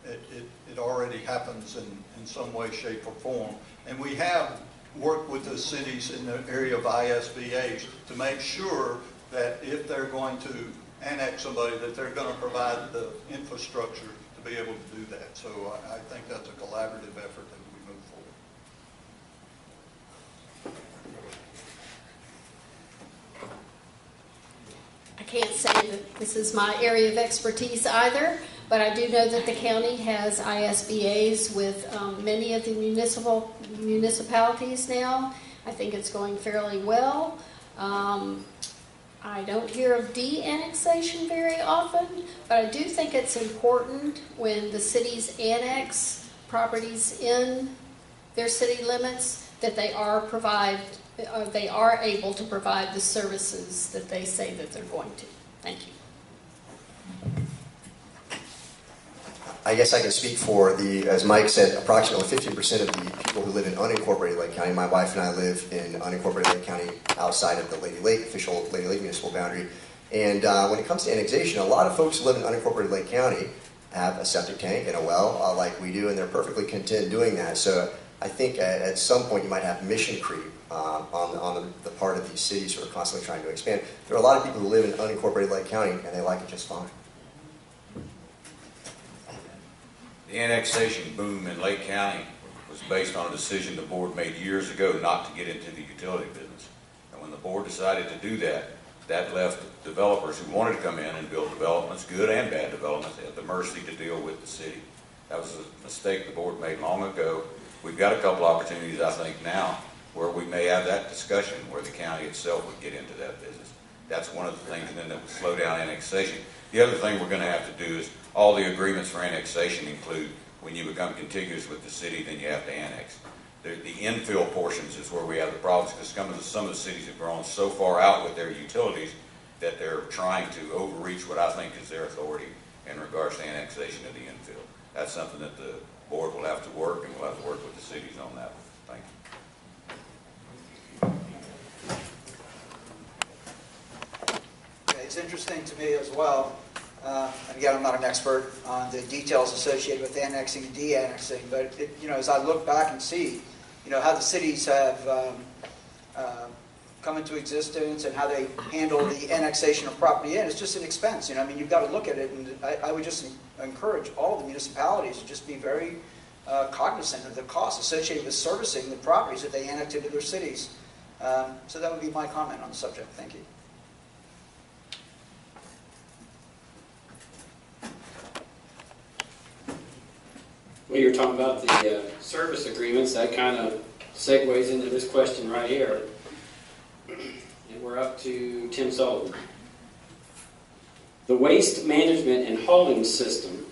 it already happens in some way, shape, or form. And we have worked with the cities in the area of ISBAs to make sure that if they're going to annex somebody, that they're going to provide the infrastructure to be able to do that. So I think that's a collaborative effort that we move forward. I can't say that this is my area of expertise either, but I do know that the county has ISBAs with many of the municipalities now. I think it's going fairly well. I don't hear of de-annexation very often, but I do think it's important when the cities annex properties in their city limits that they are able to provide the services that they say that they're going to. Thank you. I guess I can speak for as Mike said, approximately 15% of the people who live in unincorporated Lake County. My wife and I live in unincorporated Lake County outside of the official Lady Lake municipal boundary. And when it comes to annexation, a lot of folks who live in unincorporated Lake County have a septic tank and a well like we do, and they're perfectly content doing that. So I think at some point you might have mission creep on the part of these cities who are constantly trying to expand. There are a lot of people who live in unincorporated Lake County, and they like it just fine. The annexation boom in Lake County was based on a decision the board made years ago not to get into the utility business. And when the board decided to do that, that left developers who wanted to come in and build developments, good and bad developments, at the mercy to deal with the city. That was a mistake the board made long ago. We've got a couple opportunities, I think, now where we may have that discussion where the county itself would get into that business. That's one of the things then that would slow down annexation. The other thing we're going to have to do is all the agreements for annexation include when you become contiguous with the city, then you have to annex. The infill portions is where we have the problems because some of the cities have grown so far out with their utilities that they're trying to overreach what I think is their authority in regards to annexation of the infill. That's something that the board will have to work, and we'll have to work with the cities on that. Thank you. Okay, it's interesting to me as well. And again, I'm not an expert on the details associated with annexing and de-annexing, but as I look back and see, how the cities have come into existence and how they handle the annexation of property in, it's just an expense. You've got to look at it, and I would just encourage all the municipalities to just be very cognizant of the costs associated with servicing the properties that they annex into their cities. So that would be my comment on the subject. Thank you. Well, you're talking about the service agreements. That kind of segues into this question right here. And we're up to Tim Sullivan. The waste management and hauling system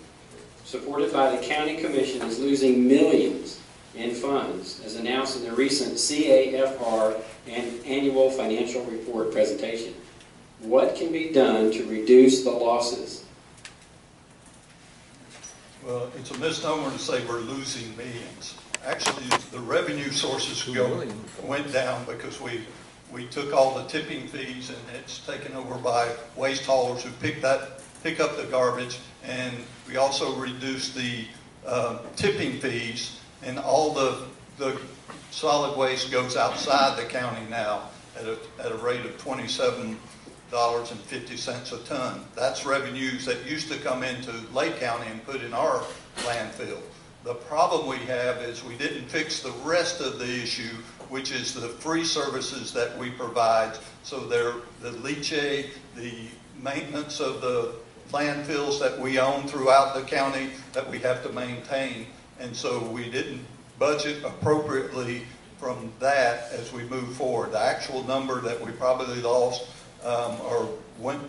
supported by the county commission is losing millions in funds, as announced in the recent CAFR and annual financial report presentation. What can be done to reduce the losses? Well, it's a misnomer to say we're losing millions. Actually, the revenue sources went down because we took all the tipping fees, and it's taken over by waste haulers who pick up the garbage, and we also reduced the tipping fees, and all the solid waste goes outside the county now at a rate of $27.50 a ton. That's revenues that used to come into Lake County and put in our landfill. The problem we have is we didn't fix the rest of the issue, which is the free services that we provide. So the leachate, the maintenance of the landfills that we own throughout the county that we have to maintain. And so we didn't budget appropriately from that as we move forward. The actual number that we probably lost or when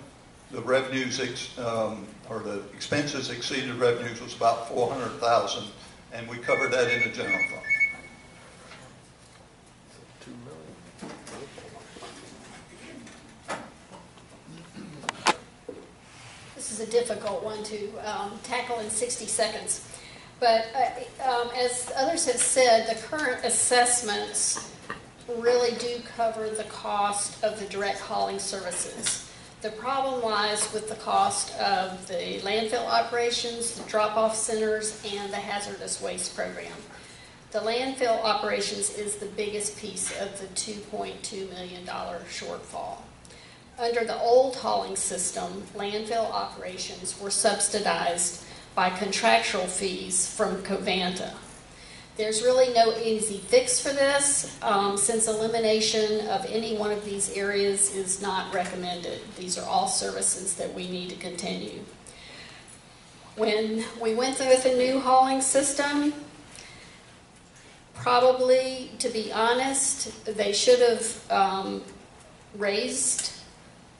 the revenues or the expenses exceeded revenues was about $400,000, and we covered that in the general fund. This is a difficult one to tackle in 60 seconds. But as others have said, the current assessments really do cover the cost of the direct hauling services. The problem lies with the cost of the landfill operations, the drop-off centers, and the hazardous waste program. The landfill operations is the biggest piece of the $2.2 million shortfall. Under the old hauling system, landfill operations were subsidized by contractual fees from Covanta. There's really no easy fix for this, since elimination of any one of these areas is not recommended. These are all services that we need to continue. When we went through with a new hauling system, probably, to be honest, they should have raised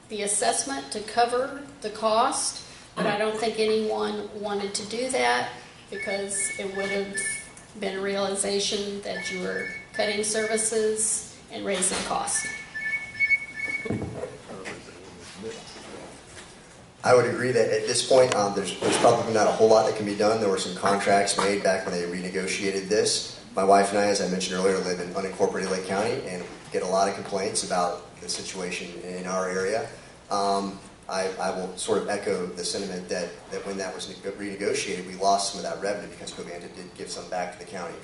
the assessment to cover the cost, but I don't think anyone wanted to do that because it would have been a realization that you were cutting services and raising costs. I would agree that at this point, there's probably not a whole lot that can be done. There were some contracts made back when they renegotiated this. My wife and I, as I mentioned earlier, live in unincorporated Lake County and get a lot of complaints about the situation in our area. I will sort of echo the sentiment that when that was renegotiated, we lost some of that revenue because Covanta did give some back to the county.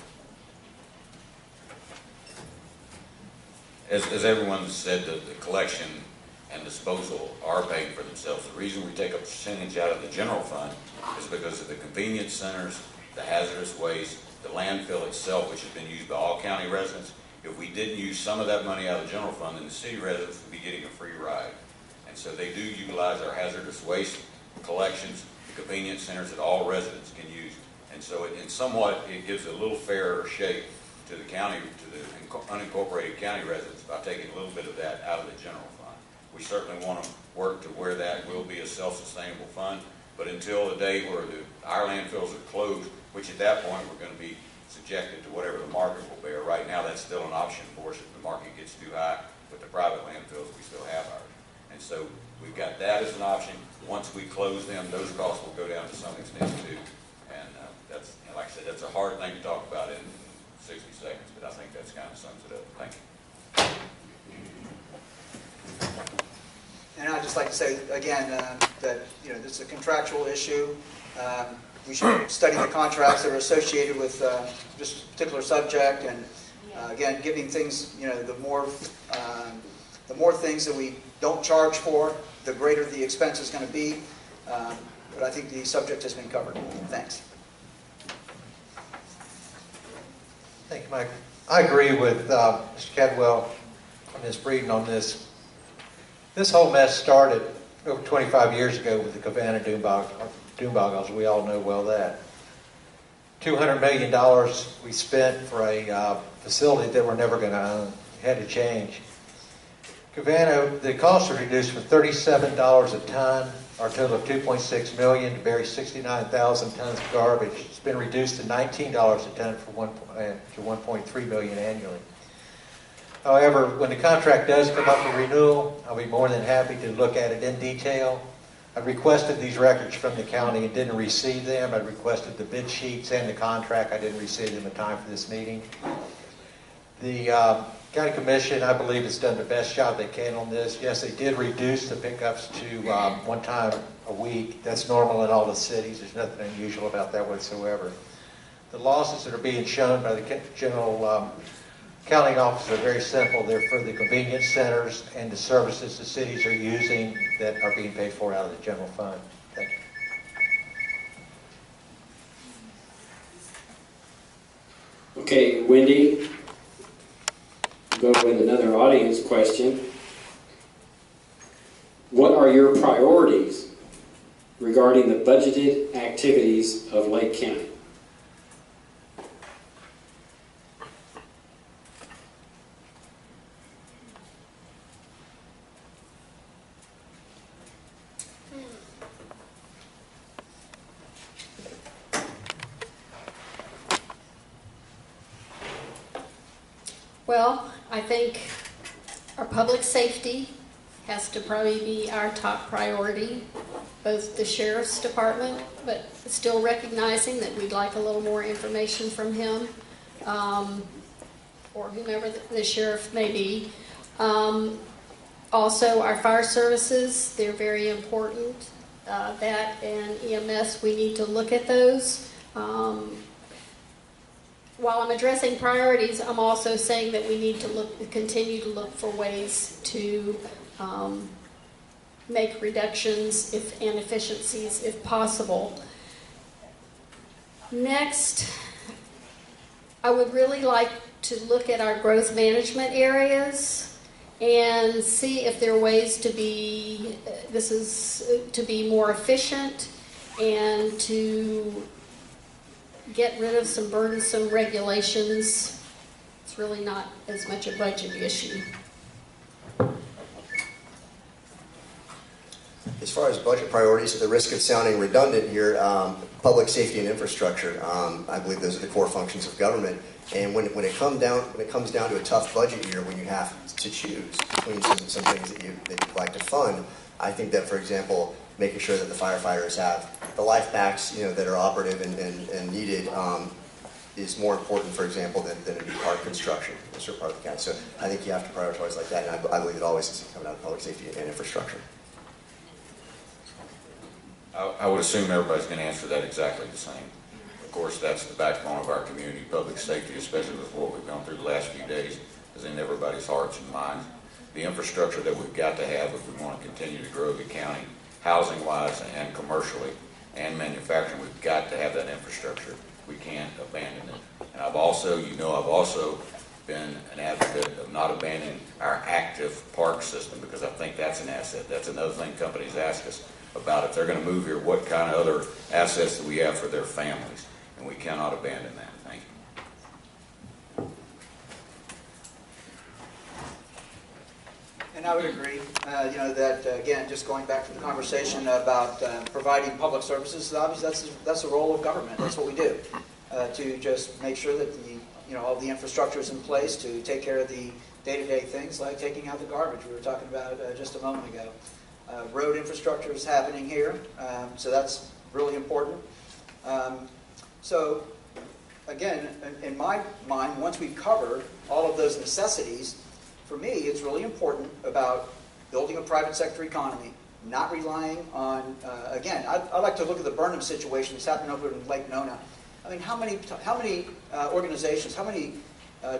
As everyone said, the collection and disposal are paying for themselves. The reason we take a percentage out of the general fund is because of the convenience centers, the hazardous waste, the landfill itself, which has been used by all county residents. If we didn't use some of that money out of the general fund, then the city residents would be getting a free ride. And so they do utilize our hazardous waste collections, the convenience centers that all residents can use. And so it gives a little fairer shape to the county, to the unincorporated county residents by taking a little bit of that out of the general fund. We certainly want to work to where that will be a self-sustainable fund, but until the day where our landfills are closed, which at that point we're going to be subjected to whatever the market will bear. Right now that's still an option for us. If the market gets too high with the private landfills, we still have ours. And so we've got that as an option. Once we close them, those costs will go down to some extent too. And that's, like I said, that's a hard thing to talk about in 60 seconds, but I think that's kind of sums it up. Thank you. And I'd just like to say again that this is a contractual issue. We should study the contracts that are associated with this particular subject, and again, giving things, the more things that we don't charge for, the greater the expense is going to be. But I think the subject has been covered. Thanks. Thank you, Mike. I agree with Mr. Cadwell and Ms. Breeden on this. This whole mess started over 25 years ago with the Covanta doom boggles. We all know well that. $200 million we spent for a facility that we're never going to own. Had to change. Cavano, the costs are reduced from $37 a ton, our total of $2.6 million, to bury 69,000 tons of garbage. It's been reduced to $19 a ton to $1.3 million annually. However, when the contract does come up for renewal, I'll be more than happy to look at it in detail. I requested these records from the county and didn't receive them. I requested the bid sheets and the contract. I didn't receive them in time for this meeting. The County Commission, I believe, has done the best job they can on this. Yes, they did reduce the pickups to one time a week. That's normal in all the cities. There's nothing unusual about that whatsoever. The losses that are being shown by the general accounting office are very simple. They're for the convenience centers and the services the cities are using that are being paid for out of the general fund. Thank you. Okay, Wendy, go with another audience question. What are your priorities regarding the budgeted activities of Lake County? Well, I think our public safety has to probably be our top priority, both the sheriff's department, but still recognizing that we'd like a little more information from him, or whomever the sheriff may be. Also, our fire services, they're very important. That and EMS, we need to look at those. While I'm addressing priorities, I'm also saying that we need to continue to look for ways to make reductions and efficiencies if possible. Next, I would really like to look at our growth management areas and see if there are ways to be more efficient and to get rid of some burdensome regulations. It's really not as much a budget issue. As far as budget priorities, at the risk of sounding redundant here, public safety and infrastructure, I believe those are the core functions of government. And when it comes down to a tough budget year, when you have to choose between some things that you'd like to fund, I think that, for example, making sure that the firefighters have the life packs, that are operative and needed, is more important, for example, than a new park construction in a certain part of the county. So I think you have to prioritize like that, and I believe it always is coming out of public safety and infrastructure. I would assume everybody's going to answer that exactly the same. Of course, that's the backbone of our community. Public safety, especially with what we've gone through the last few days, is in everybody's hearts and minds. The infrastructure that we've got to have if we want to continue to grow the county, housing-wise and commercially and manufacturing, we've got to have that infrastructure. We can't abandon it. And I've also been an advocate of not abandoning our active park system, because I think that's an asset. That's another thing companies ask us about. If they're going to move here, what kind of other assets do we have for their families? And we cannot abandon that. Thank you. And I would agree, that, again, just going back to the conversation about providing public services, obviously that's the role of government. That's what we do, to just make sure that all the infrastructure is in place to take care of the day-to-day things like taking out the garbage we were talking about just a moment ago. Road infrastructure is happening here, so that's really important. So, again, in my mind, once we've covered all of those necessities, for me, it's really important about building a private sector economy, not relying on, again, I like to look at the Burnham situation that's happening over in Lake Nona. I mean, how many organizations, how many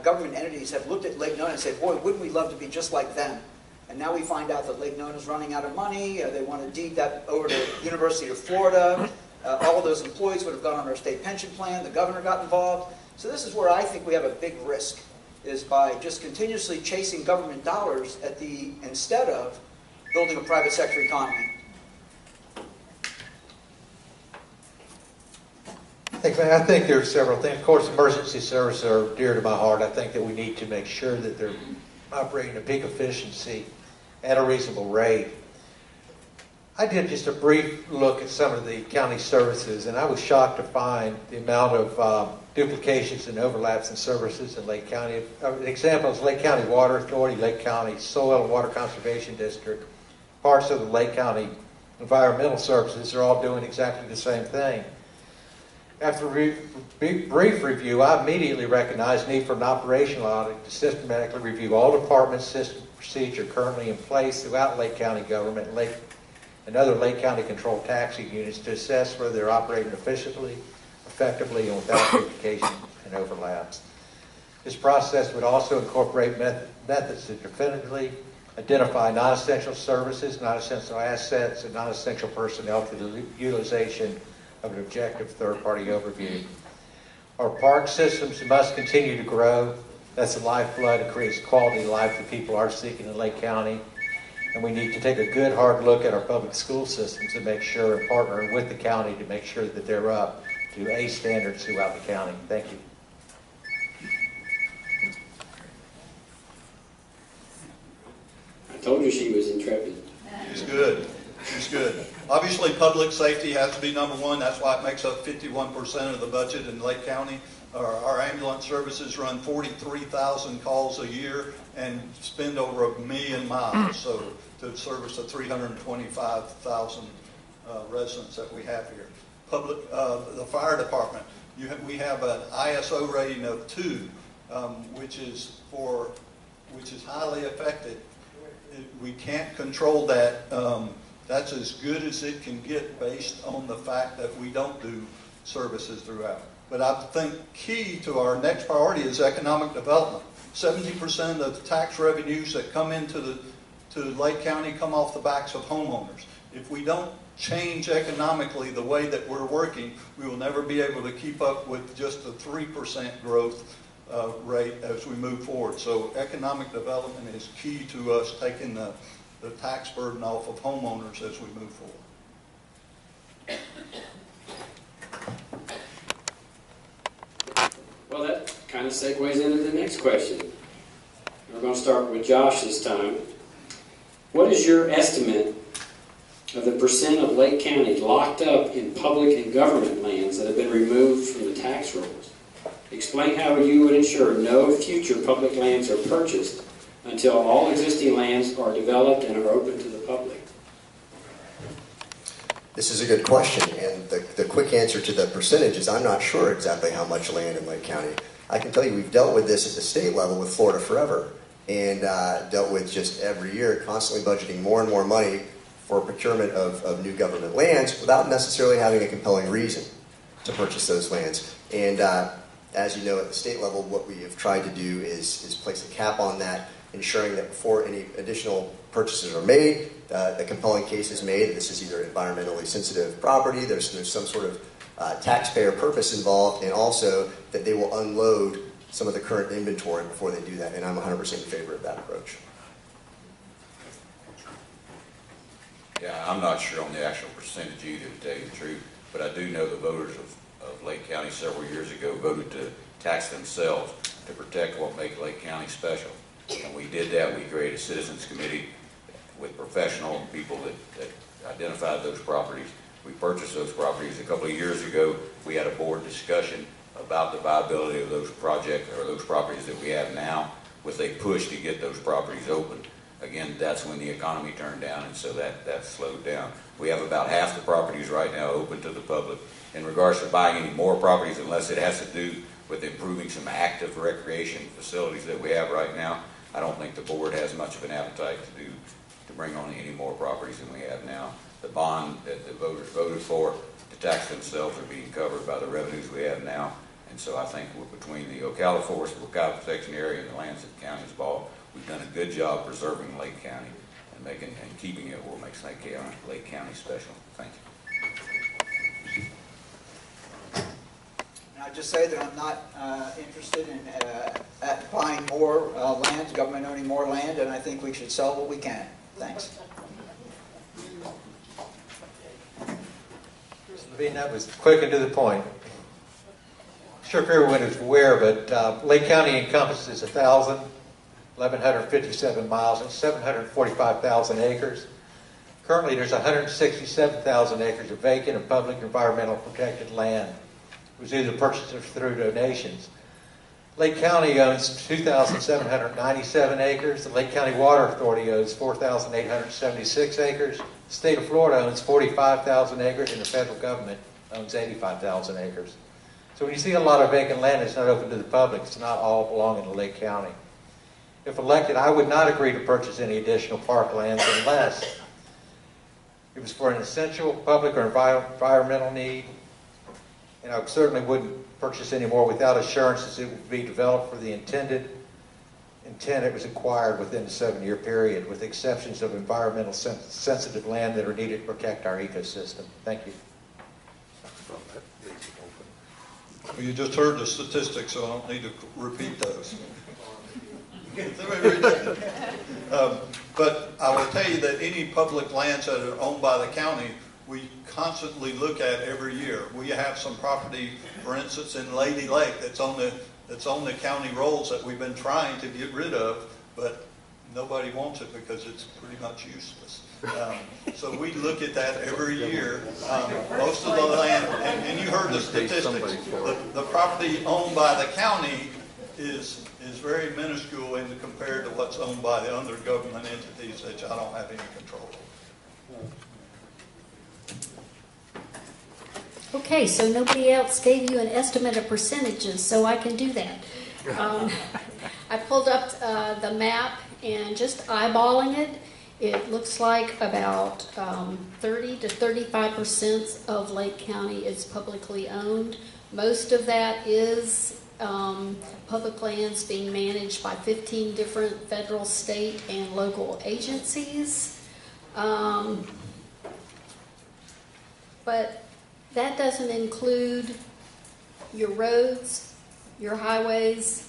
government entities have looked at Lake Nona and said, boy, wouldn't we love to be just like them? And now we find out that Lake Nona is running out of money. They want to deed that over to the University of Florida. All of those employees would have gone on our state pension plan. The governor got involved. So this is where I think we have a big risk, is by just continuously chasing government dollars instead of building a private sector economy. I think there are several things. Of course, emergency services are dear to my heart. I think that we need to make sure that they're operating at peak efficiency at a reasonable rate. I did just a brief look at some of the county services, and I was shocked to find the amount of duplications and overlaps in services in Lake County. An example is Lake County Water Authority, Lake County Soil and Water Conservation District, parts of the Lake County Environmental Services are all doing exactly the same thing. After a brief review, I immediately recognized the need for an operational audit to systematically review all departments, system, procedure currently in place throughout Lake County government and other Lake County controlled taxing units to assess whether they're operating efficiently, effectively, and without duplication and overlaps. This process would also incorporate methods to definitively identify non-essential services, non-essential assets, and non-essential personnel through the utilization of an objective third-party overview. Our park systems must continue to grow. That's the lifeblood. It creates quality of life that people are seeking in Lake County. And we need to take a good hard look at our public school systems and make sure, and partner with the county to make sure that they're up to A standards throughout the county. Thank you. I told you she was intrepid. She's good. She's good. Obviously, public safety has to be number one. That's why it makes up 51% of the budget in Lake County. Our ambulance services run 43,000 calls a year and spend over 1 million miles. So to service the 325,000 residents that we have here. The fire department. We have an ISO rating of 2, which is highly effective. We can't control that. That's as good as it can get based on the fact that we don't do services throughout. But I think key to our next priority is economic development. 70% of the tax revenues that come into Lake County come off the backs of homeowners. If we don't change economically the way that we're working, we will never be able to keep up with just the 3% growth rate as we move forward. So economic development is key to us taking the tax burden off of homeowners as we move forward. Well, that kind of segues into the next question. We're going to start with Josh this time. What is your estimate of the percent of Lake County locked up in public and government lands that have been removed from the tax rolls? Explain how you would ensure no future public lands are purchased until all existing lands are developed and are open to the public. This is a good question, and the quick answer to the percentage is I'm not sure exactly how much land in Lake County. I can tell you we've dealt with this at the state level with Florida Forever, and dealt with just every year constantly budgeting more and more money for procurement of new government lands without necessarily having a compelling reason to purchase those lands. And as you know, at the state level, what we have tried to do is place a cap on that, ensuring that before any additional purchases are made, the compelling case is made that this is either environmentally sensitive property, there's some sort of taxpayer purpose involved, and also that they will unload some of the current inventory before they do that, and I'm 100% in favor of that approach. Yeah, I'm not sure on the actual percentage either, to tell you the truth, but I do know the voters of Lake County several years ago voted to tax themselves to protect what makes Lake County special. And we did that. We created a citizens committee with professional people that identified those properties. We purchased those properties a couple of years ago. We had a board discussion about the viability of those projects or those properties that we have now with a push to get those properties open. Again, that's when the economy turned down, and so that slowed down. We have about half the properties right now open to the public. In regards to buying any more properties, unless it has to do with improving some active recreation facilities that we have right now, I don't think the board has much of an appetite to bring on any more properties than we have now. The bond that the voters voted for to tax themselves are being covered by the revenues we have now. And so I think between the Ocala Forest, the Ocala Protection Area, and the lands that the county's bought, we've done a good job preserving Lake County and keeping it what makes Lake County special. Thank you. And I'd just say that I'm not interested in buying more land, government owning more land, and I think we should sell what we can. Thanks. Levine, that was quick and to the point. sure if everyone is aware, but Lake County encompasses 1,157 miles and 745,000 acres. Currently, there's 167,000 acres of vacant and public environmental protected land. It was either purchased or through donations. Lake County owns 2,797 acres. The Lake County Water Authority owns 4,876 acres. The state of Florida owns 45,000 acres, and the federal government owns 85,000 acres. So when you see a lot of vacant land that's not open to the public, it's not all belonging to Lake County. If elected, I would not agree to purchase any additional parklands unless it was for an essential public or environmental need, and I certainly wouldn't purchase any more without assurances it would be developed for the intent it was acquired within a 7-year period, with exceptions of environmental sensitive land that are needed to protect our ecosystem. Thank you. Well, you just heard the statistics, so I don't need to repeat those. But I will tell you that any public lands that are owned by the county, we constantly look at every year. We have some property, for instance, in Lady Lake that's on the county rolls that we've been trying to get rid of, but nobody wants it because it's pretty much useless. So we look at that every year. Most of the land, and you heard the statistics, the property owned by the county is very minuscule compared to what's owned by the other government entities that I don't have any control over. Okay, so nobody else gave you an estimate of percentages, so I can do that. I pulled up the map, and just eyeballing it, it looks like about 30 to 35% of Lake County is publicly owned. Most of that is public lands being managed by 15 different federal, state, and local agencies. But that doesn't include your roads, your highways,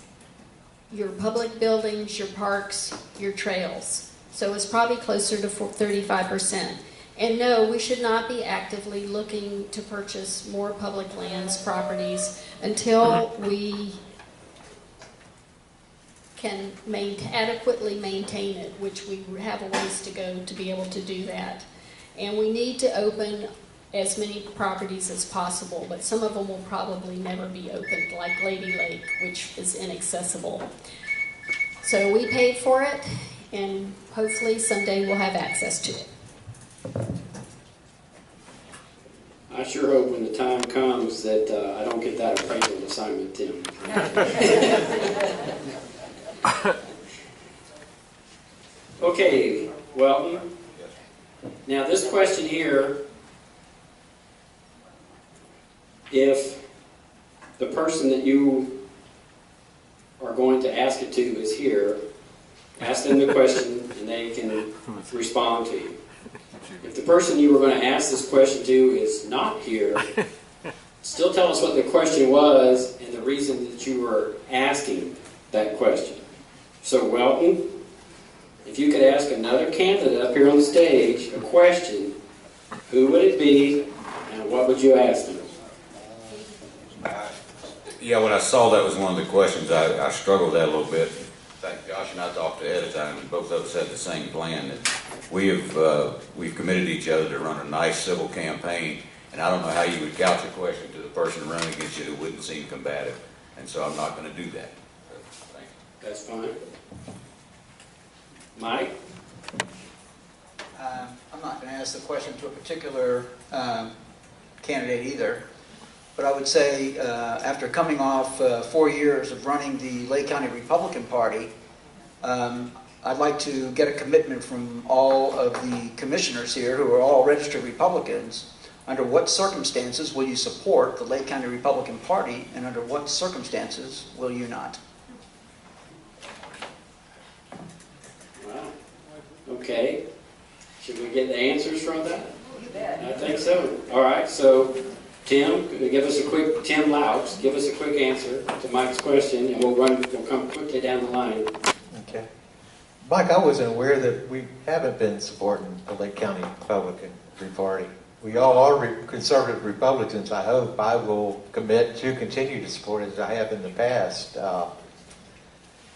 your public buildings, your parks, your trails. So it's probably closer to 35%. And no, we should not be actively looking to purchase more public lands, properties, until we can adequately maintain it, which we have a ways to go to be able to do that. And we need to open as many properties as possible, but some of them will probably never be opened, like Lady Lake, which is inaccessible. So we paid for it, and hopefully someday we'll have access to it. I sure hope when the time comes that I don't get that appraisal assignment, Tim. Okay, Welton. Now this question here, if the person that you are going to ask it to is here, ask them the question and they can respond to you. If the person you were going to ask this question to is not here, still tell us what the question was and the reason that you were asking that question. So Welton, if you could ask another candidate up here on the stage a question, who would it be and what would you ask them? Yeah, when I saw that was one of the questions, I struggled with that a little bit. In fact, Josh and I talked ahead of time, and both of us had the same plan. That we've committed each other to run a nice civil campaign, and I don't know how you would couch a question to the person running against you that wouldn't seem combative, and so I'm not going to do that. So, thank you. That's fine. Mike? I'm not going to ask the question to a particular candidate either, but I would say after coming off 4 years of running the Lake County Republican Party, I'd like to get a commitment from all of the commissioners here who are all registered Republicans. Under what circumstances will you support the Lake County Republican Party, and under what circumstances will you not? Wow. Okay. Should we get the answers from that? You bet. I think so. All right. So, Tim, Tim Laux, give us a quick answer to Mike's question, and we'll come quickly down the line. Okay. Mike, I wasn't aware that we haven't been supporting the Lake County Republican Party. we all are conservative Republicans, I hope. I will commit to continue to support it as I have in the past.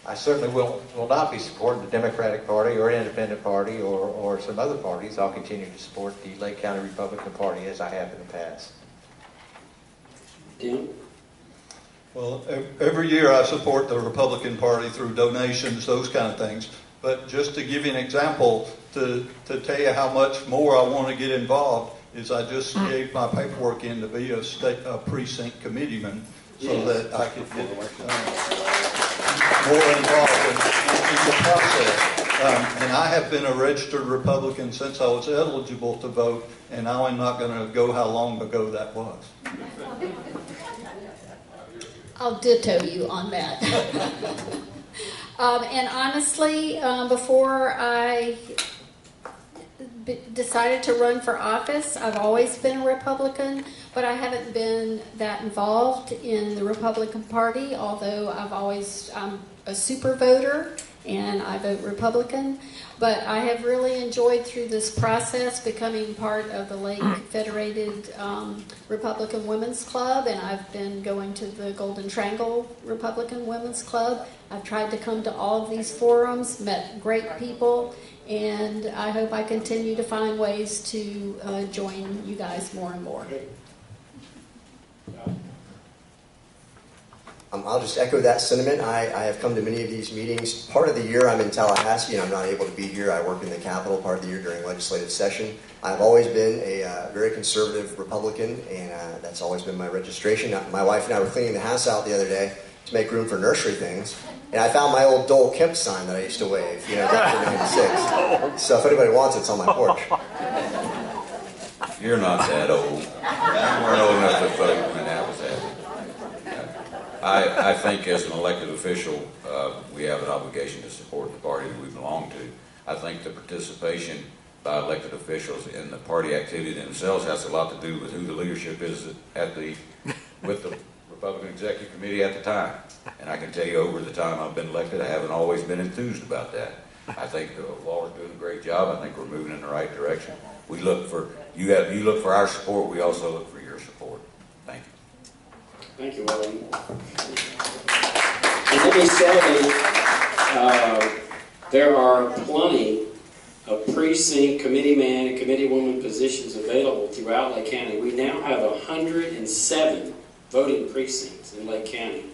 I certainly will not be supporting the Democratic Party or Independent Party or some other parties. I'll continue to support the Lake County Republican Party as I have in the past. Tim? Well, every year I support the Republican Party through donations, those kind of things. But just to give you an example, to tell you how much more I want to get involved, is I just gave my paperwork in to be a precinct committeeman so that I could get more involved in the process. And I have been a registered Republican since I was eligible to vote, and now I'm not going to go how long ago that was. I'll ditto you on that. And honestly, before I decided to run for office, I've always been a Republican, but I haven't been that involved in the Republican Party, although I'm a super voter and I vote Republican. But I have really enjoyed through this process becoming part of the Lake Federated Republican Women's Club, and I've been going to the Golden Triangle Republican Women's Club. I've tried to come to all of these forums, met great people, and I hope I continue to find ways to join you guys more and more. I'll just echo that sentiment. I have come to many of these meetings. Part of the year I'm in Tallahassee and I'm not able to be here. I work in the Capitol part of the year during legislative session. I've always been a very conservative Republican, and that's always been my registration. My wife and I were cleaning the house out the other day to make room for nursery things, and I found my old Dole Kemp sign that I used to wave, back in '96. So if anybody wants it, it's on my porch. You're not that old. You weren't old enough to vote when that was happening. I think as an elected official, we have an obligation to support the party that we belong to. I think the participation by elected officials in the party activity themselves has a lot to do with who the leadership is with the Republican Executive Committee at the time. And I can tell you over the time I've been elected, I haven't always been enthused about that. I think Walter's doing a great job. I think we're moving in the right direction. We look for, you look for our support, we also look for your support. Thank you. Thank you, William. And let me say, there are plenty of precinct committeeman and committeewoman positions available throughout Lake County. We now have 107 voting precincts in Lake County.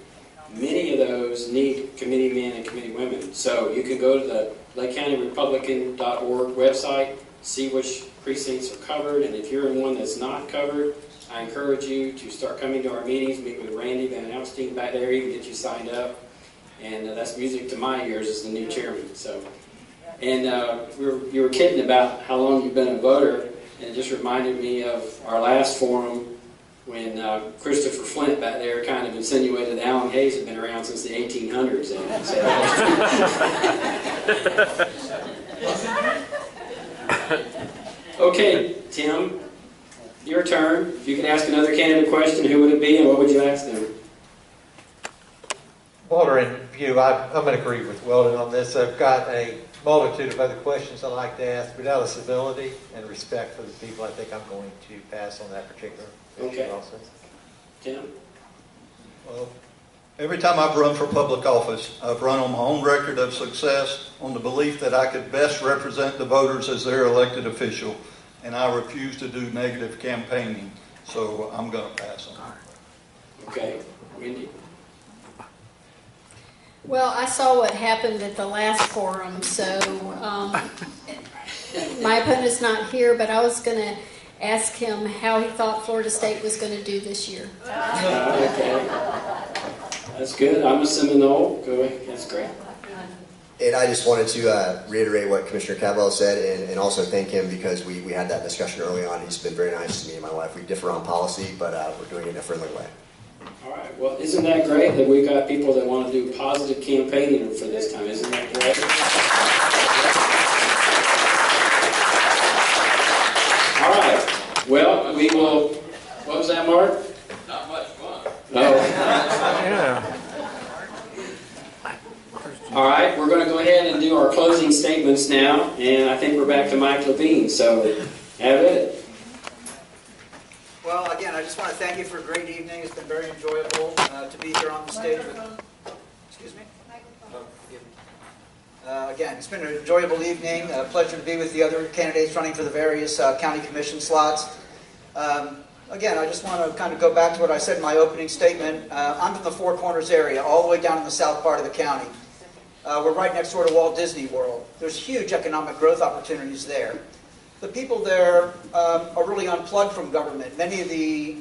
Many of those need committeemen and committeewomen. So you can go to the LakeCountyRepublican.org website, see which precincts are covered, and if you're in one that's not covered, I encourage you to start coming to our meetings, meet with Randy Van Alstyne back there, he can get you signed up. And that's music to my ears as the new chairman. So, and you were kidding about how long you've been a voter, and it just reminded me of our last forum when Christopher Flint back there kind of insinuated that Alan Hayes had been around since the 1800s. Okay, Tim, your turn. If you could ask another candidate a question, who would it be and what would you ask them? Walter, in view, I'm going to agree with Weldon on this. I've got a multitude of other questions I'd like to ask, but out of civility and respect for the people, I think I'm going to pass on that particular issue also. Tim? Well, every time I've run for public office, I've run on my own record of success on the belief that I could best represent the voters as their elected official, and I refuse to do negative campaigning, so I'm going to pass on it. Okay. Wendy? Well, I saw what happened at the last forum, so my opponent's not here, but I was going to ask him how he thought Florida State was going to do this year. Okay. That's good. I'm a Seminole. Go ahead. That's great. And I just wanted to reiterate what Commissioner Cadwell said and also thank him because we had that discussion early on. He's been very nice to me and my wife. We differ on policy, but we're doing it in a friendly way. All right. Well, isn't that great that we've got people that want to do positive campaigning for this time? Isn't that great? All right. Well, we will. What was that, Mark? Not much fun. No. Yeah. All right. We're going to go ahead and do our closing statements now, and I think we're back to Mike Levine. So, have it. Well, again, I just want to thank you for a great evening. It's been very enjoyable to be here on the stage with... Excuse me? Forgive me. Again, it's been an enjoyable evening. A pleasure to be with the other candidates running for the various county commission slots. Again, I just want to kind of go back to what I said in my opening statement. I'm from the Four Corners area, all the way down in the south part of the county. We're right next door to Walt Disney World. There's huge economic growth opportunities there. The people there are really unplugged from government. Many of the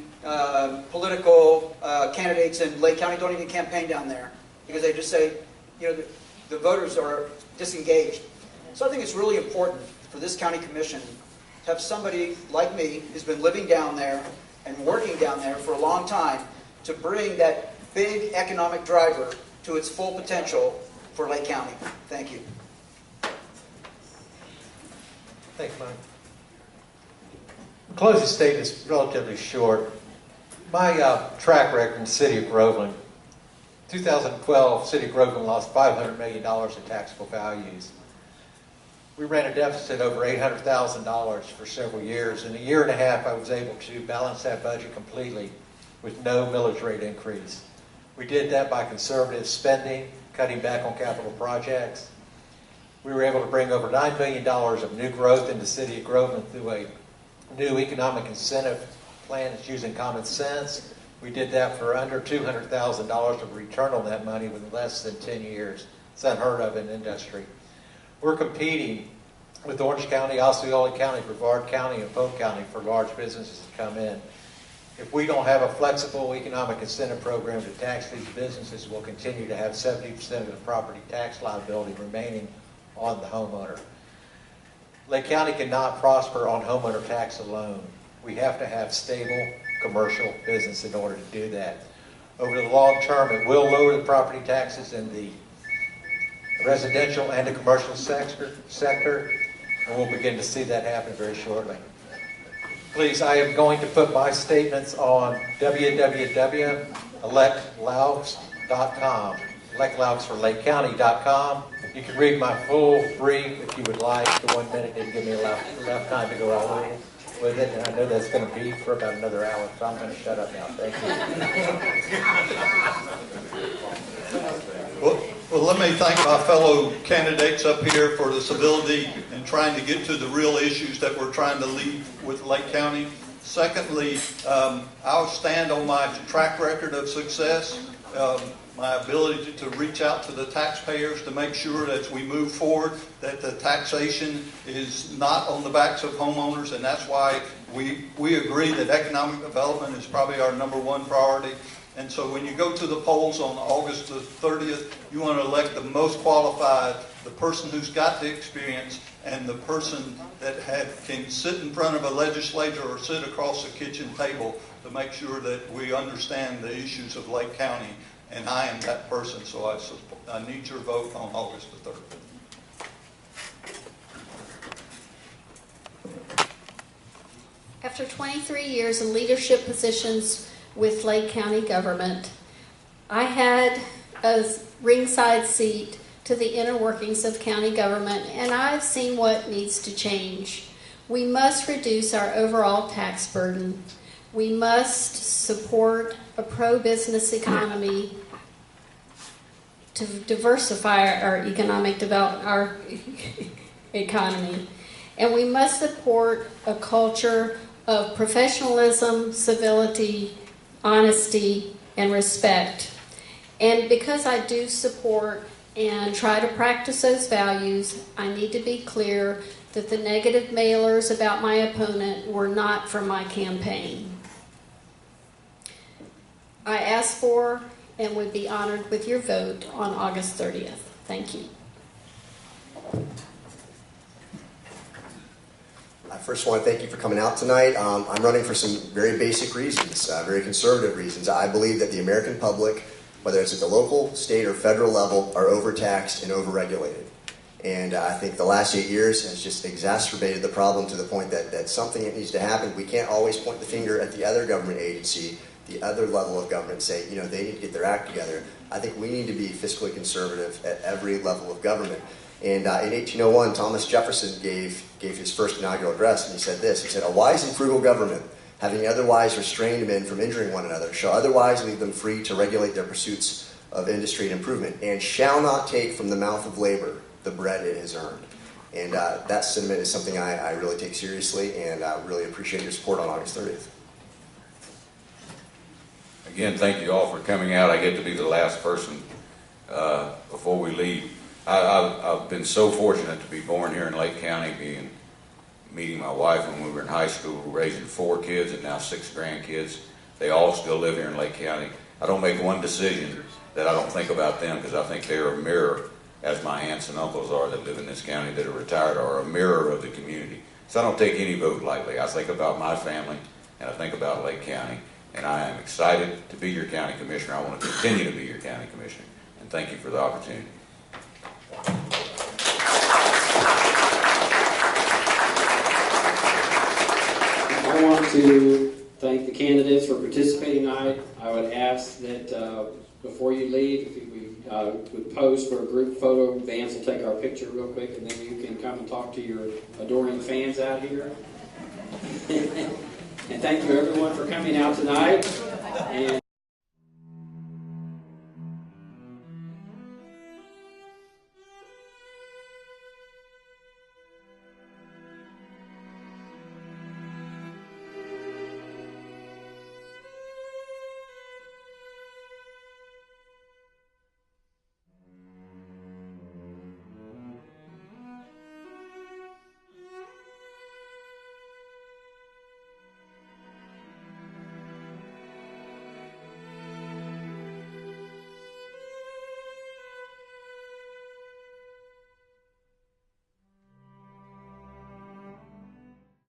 political candidates in Lake County don't even campaign down there because they just say, you know, the voters are disengaged. So I think it's really important for this county commission to have somebody like me who's been living down there and working down there for a long time to bring that big economic driver to its full potential for Lake County. Thank you. Thanks, Mike. The closing statement is relatively short. My track record in the city of Groveland, 2012, city of Groveland lost $500 million in taxable values. We ran a deficit over $800,000 for several years. In a year and a half, I was able to balance that budget completely with no millage rate increase. We did that by conservative spending, cutting back on capital projects. We were able to bring over $9 million of new growth in the city of Groveland through a new economic incentive plan that's using common sense. We did that for under $200,000 of return on that money within less than 10 years. It's unheard of in industry. We're competing with Orange County, Osceola County, Brevard County, and Polk County for large businesses to come in. If we don't have a flexible economic incentive program to tax these businesses, we'll continue to have 70% of the property tax liability remaining on the homeowner. Lake County cannot prosper on homeowner tax alone. We have to have stable commercial business in order to do that. Over the long term, it will lower the property taxes in the residential and the commercial sector, and we'll begin to see that happen very shortly. Please, I am going to put my statements on www.electlaux.com. Electlaux for LakeCounty.com. You can read my full brief if you would like. The 1 minute didn't give me enough time to go all over with it, and I know that's going to be for about another hour, so I'm going to shut up now. Thank you. Well, let me thank my fellow candidates up here for the civility and trying to get to the real issues that we're trying to lead with Lake County. Secondly, I'll stand on my track record of success, my ability to reach out to the taxpayers to make sure that as we move forward that the taxation is not on the backs of homeowners, and that's why we agree that economic development is probably our #1 priority. And so when you go to the polls on August the 30th, you want to elect the most qualified, the person who's got the experience, and the person that can sit in front of a legislator or sit across the kitchen table to make sure that we understand the issues of Lake County. And I am that person, so I need your vote on August the 30th. After 23 years in leadership positions with Lake County government, I had a ringside seat to the inner workings of county government, and I've seen what needs to change. We must reduce our overall tax burden. We must support a pro-business economy to diversify our economic development, our economy. And we must support a culture of professionalism, civility, honesty, and respect. And because I do support and try to practice those values, I need to be clear that the negative mailers about my opponent were not from my campaign. I ask for and would be honored with your vote on August 30th. Thank you. I first want to thank you for coming out tonight. I'm running for some very basic reasons, very conservative reasons. I believe that the American public, whether it's at the local, state, or federal level, are overtaxed and overregulated. And I think the last 8 years has just exacerbated the problem to the point that something that needs to happen. We can't always point the finger at the other government agency, the other level of government, and say, you know, they need to get their act together. I think we need to be fiscally conservative at every level of government. And in 1801, Thomas Jefferson gave his first inaugural address, and he said this. He said, "A wise and frugal government having otherwise restrained men from injuring one another, shall otherwise leave them free to regulate their pursuits of industry and improvement, and shall not take from the mouth of labor the bread it has earned. And that sentiment is something I really take seriously, and I really appreciate your support on August 30th. Again, thank you all for coming out. I get to be the last person before we leave. I've been so fortunate to be born here in Lake County, meeting my wife when we were in high school, raising 4 kids and now 6 grandkids. They all still live here in Lake County. I don't make one decision that I don't think about them, because I think they're a mirror, as my aunts and uncles are that live in this county that are retired, are a mirror of the community. So I don't take any vote lightly. I think about my family, and I think about Lake County, and I am excited to be your county commissioner. I want to continue to be your county commissioner, and thank you for the opportunity. I want to thank the candidates for participating tonight. I would ask that before you leave, if we would pose for a group photo. Vance will take our picture real quick, and then you can come and talk to your adoring fans out here. And thank you everyone for coming out tonight.